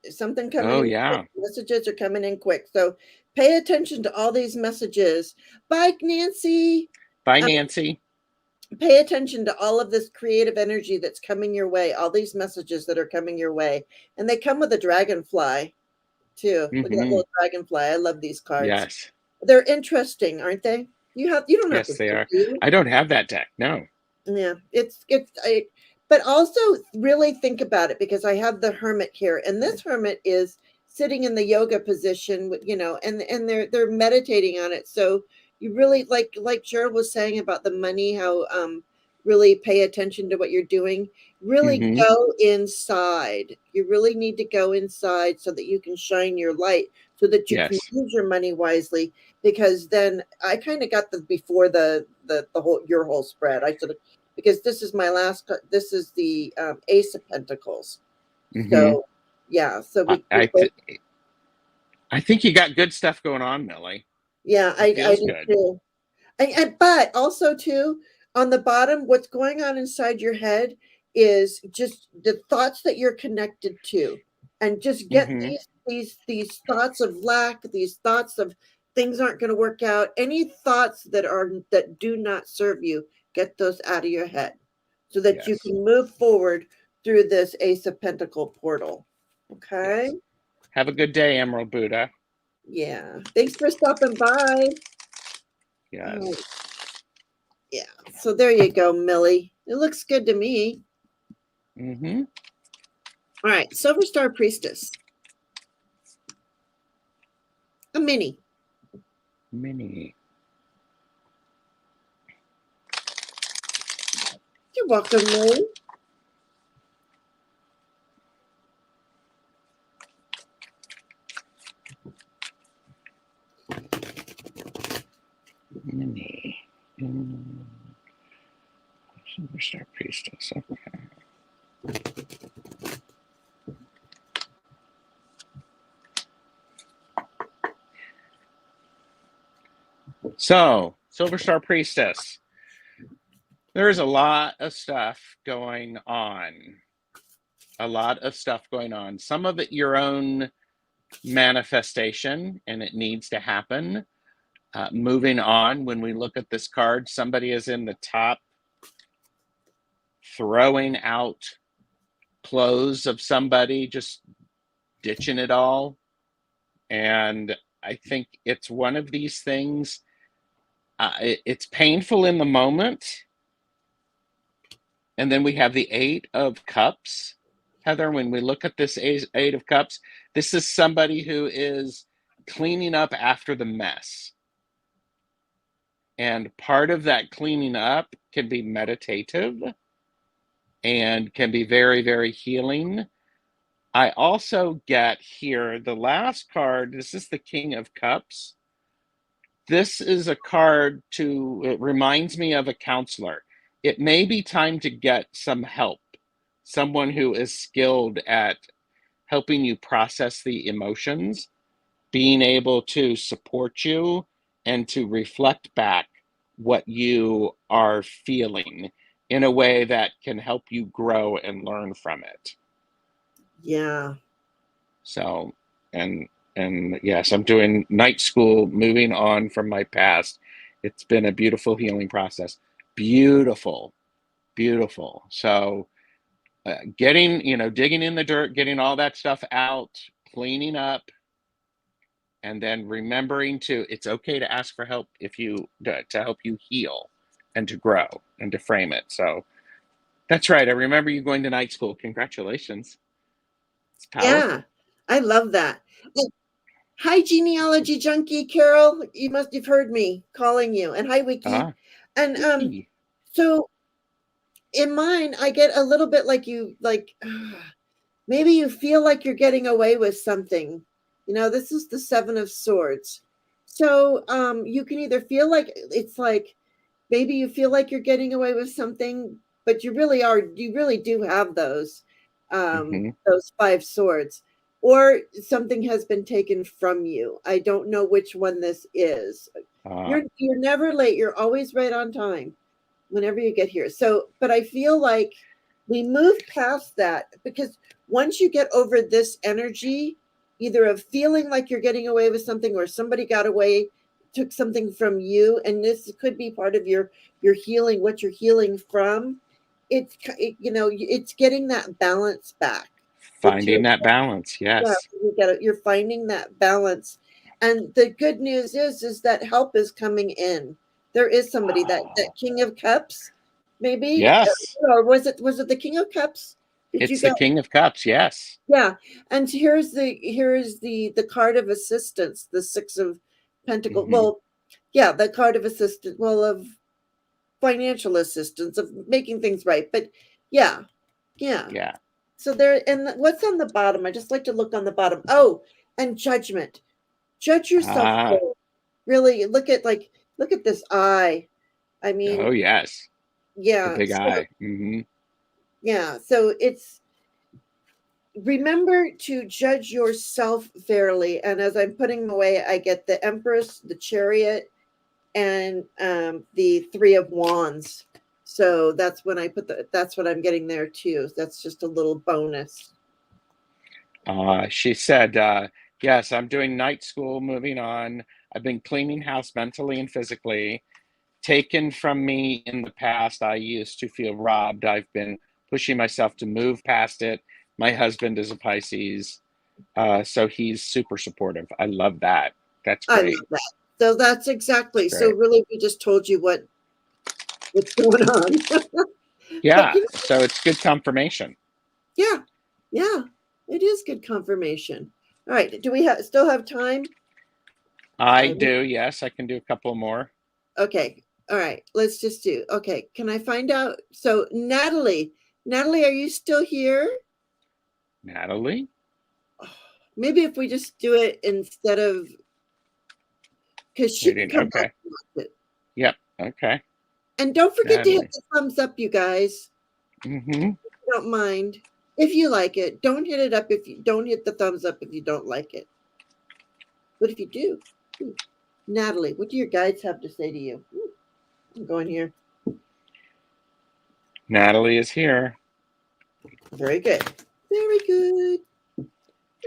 Something coming Oh, in quick. yeah. Messages are coming in quick. So pay attention to all these messages. Bye, Nancy. Bye, Nancy. Pay attention to all of this creative energy that's coming your way, all these messages that are coming your way. And they come with a dragonfly too. Look at that Mm-hmm. little dragonfly. I love these cards. Yes. They're interesting, aren't they? You don't have to Yes, they pick, are. do you? I don't have that deck. No. Yeah, but also really think about it because I have the hermit here, and this hermit is sitting in the yoga position with, and they're meditating on it. So you really like Cheryl was saying about the money, how really pay attention to what you're doing. Really Mm-hmm. go inside. You really need to go inside so that you can shine your light, so that you can Yes. use your money wisely. Because then I kind of got the before the whole your whole spread. I should have, because this is my last. This is the Ace of Pentacles. Mm-hmm. So yeah, so I, we I, both. th- I think you got good stuff going on, Millie. Yeah, It I feels do good. too. But also too, on the bottom, what's going on inside your head is just the thoughts that you're connected to, and just get Mm-hmm. these thoughts of lack, these thoughts of things aren't going to work out, any thoughts that do not serve you, get those out of your head so that you Yes. can move forward through this Ace of Pentacle portal. Okay. Yes. Have a good day, Emerald Buddha. Yeah, thanks for stopping by. Yes. Oh, yeah. So there you go, Millie. It looks good to me. Mm-hmm. All right. Silver Star Priestess. A mini. Mini. You're welcome, Millie. Mini. Mm. Superstar Priestess. Okay. So, Silver Star Priestess. There's a lot of stuff going on. A lot of stuff going on. Some of it your own manifestation, and it needs to happen. Moving on, when we look at this card, somebody is in the top throwing out clothes of somebody, just ditching it all. And I think it's one of these things. It's painful in the moment. And then we have the Eight of Cups. Heather, when we look at this Eight of Cups, this is somebody who is cleaning up after the mess. And part of that cleaning up can be meditative and can be very, very healing. I also get here the last card. This is the King of Cups. This is a card it reminds me of a counselor. It may be time to get some help, someone who is skilled at helping you process the emotions, being able to support you and to reflect back what you are feeling in a way that can help you grow and learn from it. Yeah. So, and yes, I'm doing night school, moving on from my past. It's been a beautiful healing process. Beautiful, beautiful. So, getting, digging in the dirt, getting all that stuff out, cleaning up, and then remembering it's okay to ask for help to help you heal and to grow and to frame it. So that's right. I remember you going to night school. Congratulations. It's powerful. Yeah. I love that. Hi, genealogy junkie Carol. You've heard me calling you. And hi, Wiki. Ah, And Wiki. so in mine, I get a little bit like you, like maybe you feel like you're getting away with something. This is the Seven of Swords. So you can either feel like it's like maybe you feel like you're getting away with something, but you really do have those five swords, or something has been taken from you. I don't know which one this is. Ah, You're never late. You're always right on time whenever you get here. So, but I feel like we move past that, because once you get over this energy, either of feeling like you're getting away with something, or somebody got away, took something from you, and this could be part of your healing, what you're healing from. It's getting that balance back. That you're finding that balance. Yeah, Yes. you're finding that balance. And the good news is that help is coming in. There is somebody, that Oh, King of Cups, maybe, yes. or was it the King of Cups? Did you It's the get? King of Cups. Yes. Yeah. And here's the card of assistance, the Six of Pentacles. Hmm. Well, yeah, the card of assistance, well, of financial assistance, of making things right. But yeah, yeah. Yeah. So there, and what's on the bottom? I just like to look on the bottom. Oh, and judgment. Judge yourself. Ah, Really look at this eye. I mean, oh, yes. The yeah. big So eye. Hmm. yeah. So it's remember to judge yourself fairly. And as I'm putting them away, I get the Empress, the Chariot, and the Three of Wands. So that's when I put that's what I'm getting there too. That's just a little bonus. She said, yes, I'm doing night school, moving on. I've been cleaning house mentally and physically. Taken from me in the past, I used to feel robbed. I've been pushing myself to move past it. My husband is a Pisces, so he's super supportive. I love that. That's I great. love that. So that's That's exactly. So great. really, we just told you what's going on. But Yeah, so it's good confirmation. yeah, yeah, it is good confirmation. All right. Do we still have time? I I do, yes, I can do a couple more. Okay. All right. Let's just do. Okay. Can I find out? So Natalie, are you still here? Natalie? Maybe if we just do it instead of, because she can come back Okay. and watch it. Yep. Okay. And don't forget to hit Natalie. the thumbs up, you guys. Hmm. Don't mind if you like it. Don't hit it up if you don't hit the thumbs up if you don't like it. But if you do, Natalie, what do your guides have to say to you? I'm going here. Natalie is here. Very good. Very good. All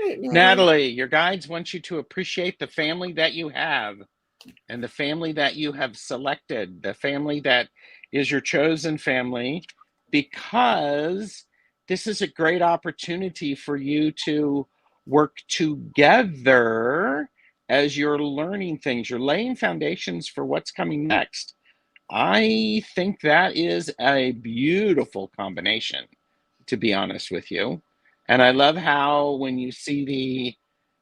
right, Natalie. Natalie, your guides want you to appreciate the family that you have and the family that you have selected, the family that is your chosen family, because this is a great opportunity for you to work together as you're learning things. You're laying foundations for what's coming next. I think that is a beautiful combination, to be honest with you. And I love how when we see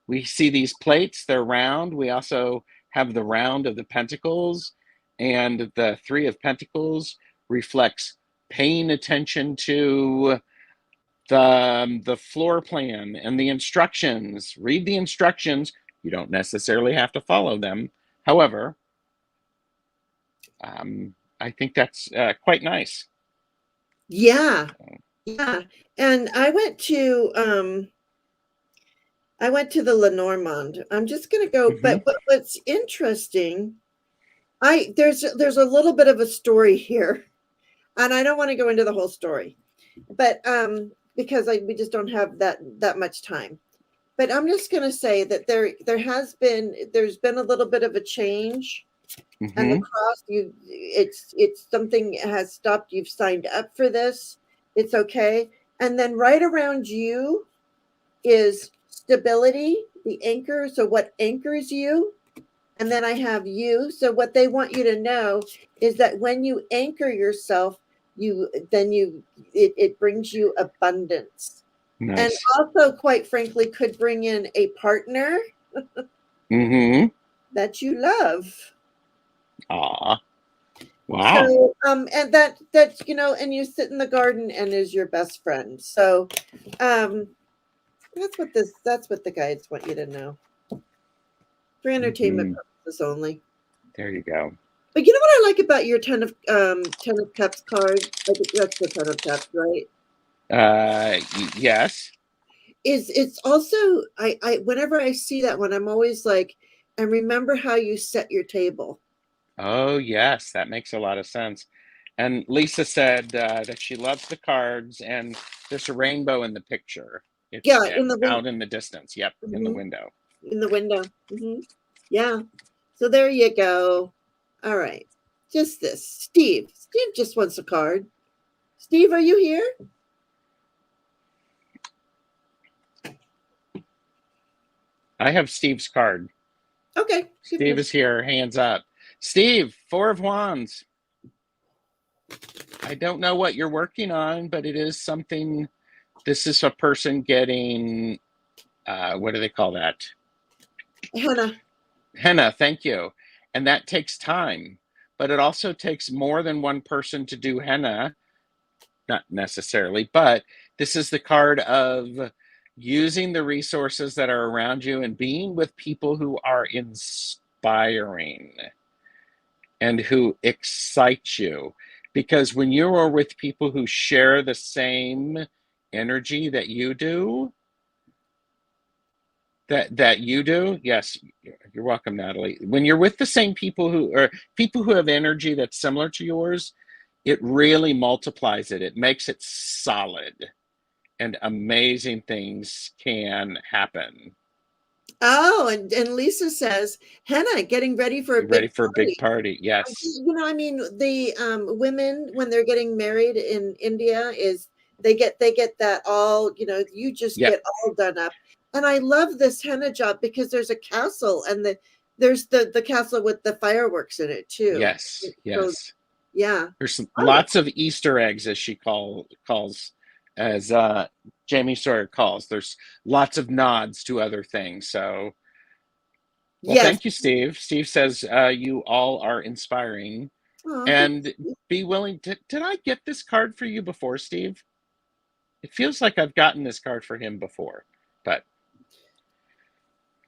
these plates, they're round. We also have the round of the pentacles, and the three of pentacles reflects paying attention to the floor plan and the instructions. Read the instructions. You don't necessarily have to follow them. However, I think that's quite nice. Yeah. Yeah. And I went to the Lenormand. I'm just gonna go, Mm-hmm. but what's interesting, there's a little bit of a story here, and I don't want to go into the whole story, but because we just don't have that much time. But I'm just gonna say that there's been a little bit of a change, and the Mm-hmm. cross, it's something has stopped. You've signed up for this. It's okay. And then right around you is stability, the anchor. So what anchors you? And then I have you. So what they want you to know is that when you anchor yourself, it brings you abundance. And Nice. also, quite frankly, could bring in a partner. Mm-hmm. that you love. Aw. Wow. So, and that, and you sit in the garden and is your best friend. So, um, that's what the guides want you to know. For entertainment Mm-hmm. purposes only. There you go. But you know what I like about your Ten of Cups card? I think that's the Ten of Cups, right? Yes. Is it's also I whenever I see that one, I'm always like, and remember how you set your table. Oh, yes. That makes a lot of sense. And Lisa said that she loves the cards, and there's a rainbow in the picture. It's Yeah, in the out in the distance. Yep, in the mhm, window. in the window. Yeah. So there you go. All right. Just this. Steve. Steve just wants a card. Steve, are you here? I have Steve's card. Okay. Give him Steve is here, hands up. Steve, Four of Wands. I don't know what you're working on, but it is something. This is a person getting, what do they call that? Hannah. Henna, thank you. And that takes time, but it also takes more than one person to do henna, not necessarily, but this is the card of using the resources that are around you and being with people who are inspiring and who excite you. Because when you are with people who share the same energy that you do, yes, you're welcome, Natalie. When you're with the same people who have energy that's similar to yours, it really multiplies it. It makes it solid, and amazing things can happen. Oh, and Lisa says, Hannah, getting ready for a You ready big for a big party. party? Yes. I mean, the women when they're getting married in India is they get that all, you just Yep. get all done up. And I love this henna job because there's a castle and there's the castle with the fireworks in it too. Yes. So Yes. yeah. There's All right. lots of Easter eggs, as she calls, as Jamie Sawyer calls. There's lots of nods to other things. So, well, Yes. thank you, Steve. Steve says you all are inspiring, Oh, thank and you. be willing to. Did I get this card for you before, Steve? It feels like I've gotten this card for him before, but I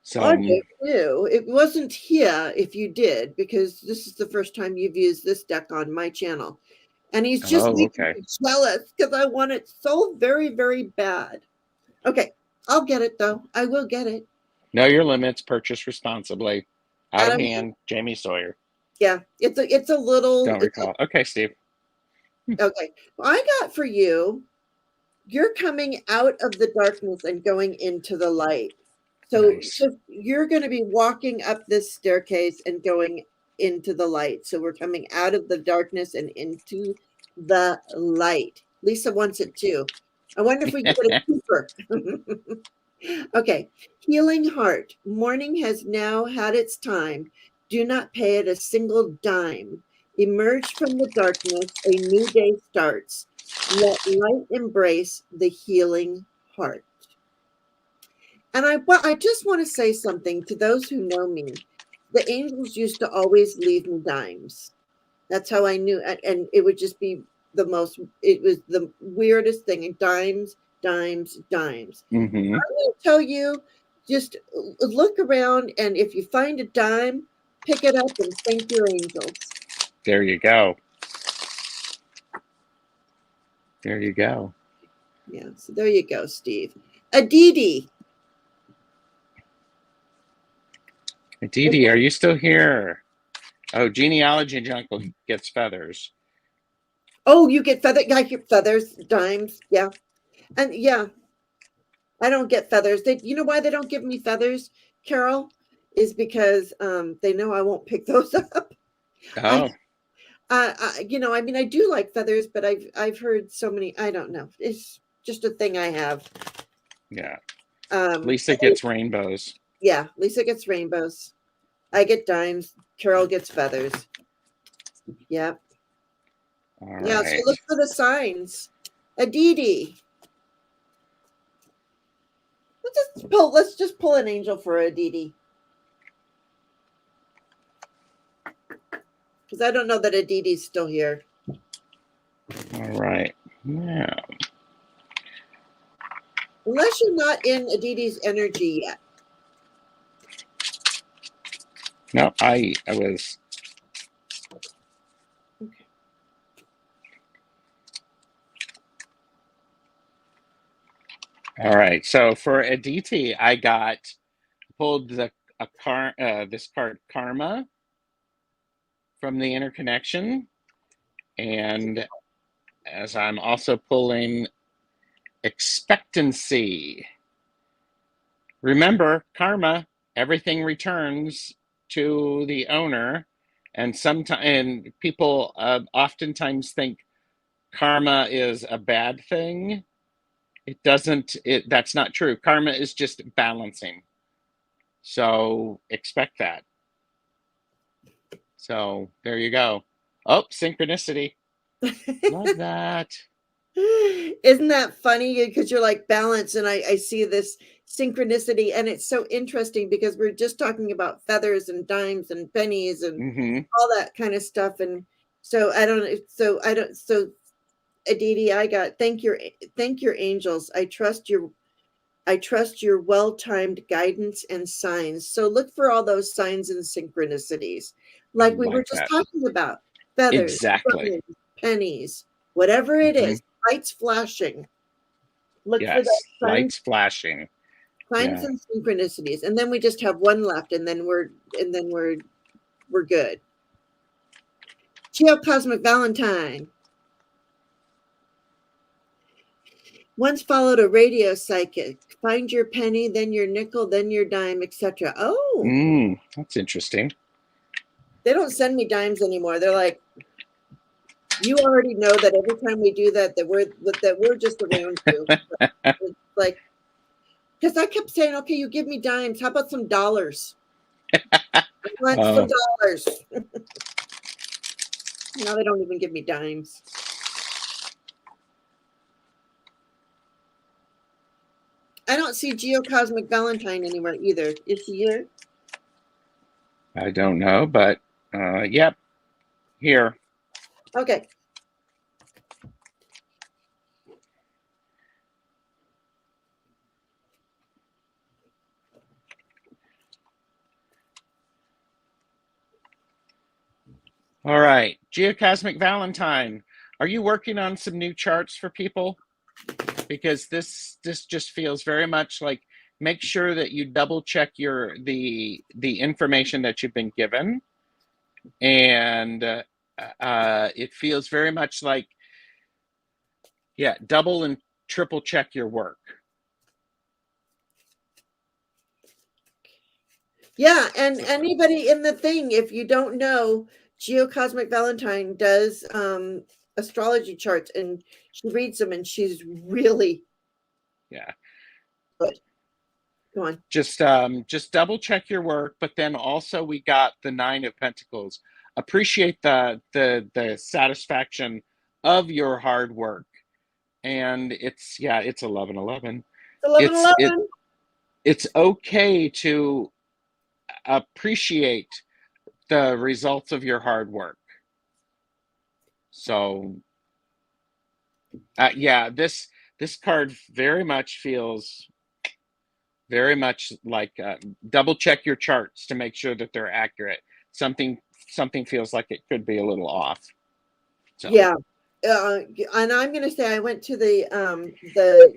so did too. It wasn't here if you did, because this is the first time you've used this deck on my channel. And he's just oh, making okay. me jealous because I want it so very, very bad. Okay, I'll get it though. I will get it. Know your limits. Purchase responsibly. Out of Adam, hand, Jamie Sawyer. yeah, it's a little Don't recall. Okay, Steve. okay. Well, I got for you, you're coming out of the darkness and going into the light. So Nice. just you're going to be walking up this staircase and going into the light. So we're coming out of the darkness and into the light. Lisa wants it too. I wonder if we can get a keeper. Okay. Healing heart. Morning has now had its time. Do not pay it a single dime. Emerge from the darkness. A new day starts. Let light embrace the healing heart. And I just want to say something to those who know me. The angels used to always leave me dimes. That's how I knew, and it would just be it was the weirdest thing. Dimes, dimes, dimes. Mm-hmm. I'm going to tell you, just look around, and if you find a dime, pick it up and thank your angels. There you go. There you go. Yeah, so there you go, Steve. Aditi. Dee, are you still here? Oh, genealogy jungle gets feathers. Oh, you get feathers, dimes. Yeah. And yeah, I don't get feathers. You know why they don't give me feathers, Carol? Is because they know I won't pick those up. Oh, I mean, I do like feathers, but I've heard so many. I don't know. It's just a thing I have. yeah. Um, Lisa gets rainbows. yeah, Lisa gets rainbows. I get dimes. Carol gets feathers. Yep. All Yeah. So right. look for the signs. Aditi. Let's just pull an angel for Aditi. Because I don't know that Aditi's still here. All right. Now, Unless you're not in Aditi's energy yet. no, I was. Okay. All right. So for Aditi, I pulled this card Karma from the interconnection, and as I'm also pulling Expectancy. Remember, karma, everything returns to the owner, and people oftentimes think karma is a bad thing. It doesn't. That's not true. Karma is just balancing. So expect that. So there you go. Oh, synchronicity. Love that. Isn't that funny? Because you're like balance, and I see this synchronicity, and it's so interesting because we're just talking about feathers and dimes and pennies and all that kind of stuff. And so Aditi, I got thank your angels. I trust your well-timed guidance and signs. So look for all those signs and synchronicities, like we were just talking about. Feathers, exactly. dimes, pennies, whatever it is, lights flashing. Look for those lights flashing. Signs and synchronicities. And then we just have one left, and then we're good. Geocosmic Valentine. Once followed a radio psychic. Find your penny, then your nickel, then your dime, etc. Oh, that's interesting. They don't send me dimes anymore. They're like, you already know that every time we do that we're just around you. It's like, because I kept saying, okay, you give me dimes. How about some dollars? I want some dollars. Now they don't even give me dimes. I don't see Geocosmic Valentine anywhere either. Is he here? I don't know, but yep, here. Okay. All right, Geocosmic Valentine. Are you working on some new charts for people? Because this just feels very much like, make sure that you double check the information that you've been given, and it feels very much like, double and triple check your work. Yeah, and anybody in the thing, if you don't know, Geocosmic Valentine does astrology charts, and she reads them, and she's really good. Go on. Just double check your work, but then also we got the 9 of Pentacles. Appreciate the satisfaction of your hard work, and it's 11-11. 11-11. It's okay to appreciate the results of your hard work. So this card very much feels very much like double check your charts to make sure that they're accurate. Something feels like it could be a little off. So. Yeah. And I'm going to say I went to the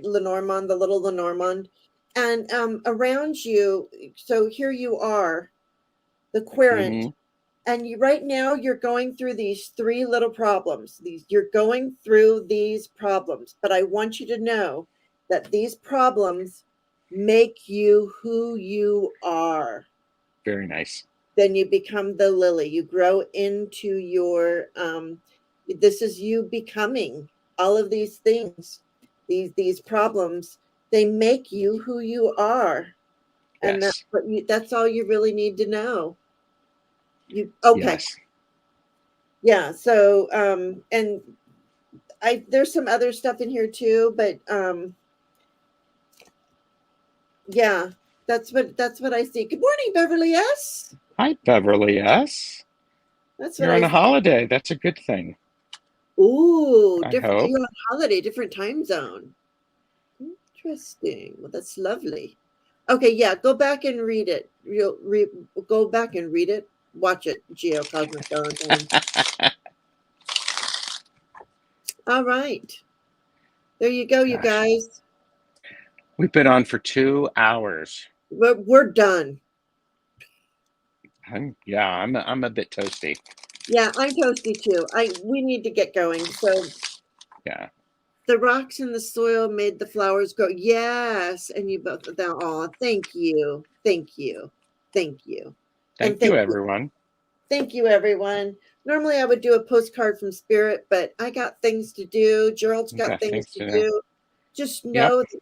Lenormand, the little Lenormand, and around you. So here you are, the Querent, and right now you're going through these 3 little problems. You're going through these problems, but I want you to know that these problems make you who you are. Very nice. Then you become the lily. You grow into your this is you becoming all of these things. These problems, they make you who you are. And that's all you really need to know. Yeah, so and there's some other stuff in here too, but yeah, that's what I see. Good morning, Beverly S. Hi, Beverly S. That's what You're on I a holiday. That's a good thing. Ooh, I different. hope. You're on holiday, different time zone. Interesting. Well, that's lovely. Okay, yeah, go back and read it. Go back and read it. Watch it, Geocosmic Valentine. All right. There you go, you Gosh, guys. we've been on for 2 hours. We're done. I'm a bit toasty. Yeah, I'm toasty too. We need to get going. So Yeah. the rocks in the soil made the flowers grow. Yes, and you both. Oh, thank you, thank you, thank you, and Thank you, thank you. everyone. Thank you, everyone. Normally, I would do a postcard from Spirit, but I got things to do. Gerald's We've got got things things to to do. do. Just Yep. know that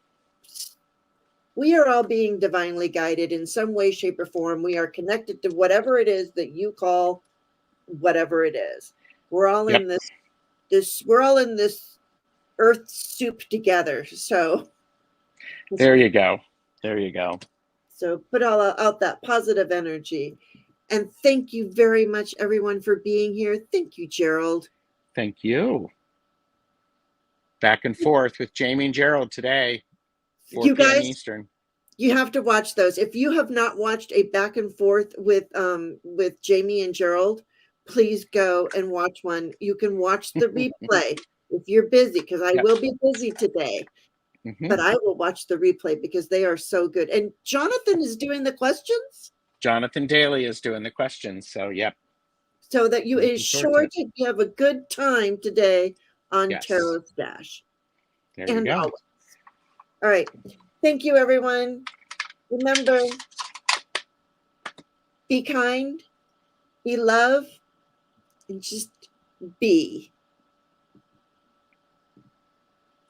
we are all being divinely guided in some way, shape, or form. We are connected to whatever it is that you call whatever it is. We're all Yep. in this. We're all in this earth soup together. So There you go. There you go. So put all out that positive energy. And thank you very much, everyone, for being here. Thank you, Gerald. Thank you. Back and forth with Jamie and Gerald today, 4 You p.m. guys, Eastern. you have to watch those. If you have not watched a back and forth with Jamie and Gerald, please go and watch one. You can watch the replay if you're busy, because I Yep. will be busy today. But I will watch the replay because they are so good. And Jonathan is doing the questions. Jonathan Daly is doing the questions. So, yep. So that you Looking is forward sure to it. to have a good time today on Yes. TarotStache. There you And go. always. All right. Thank you, everyone. Remember, be kind, be love, and just be.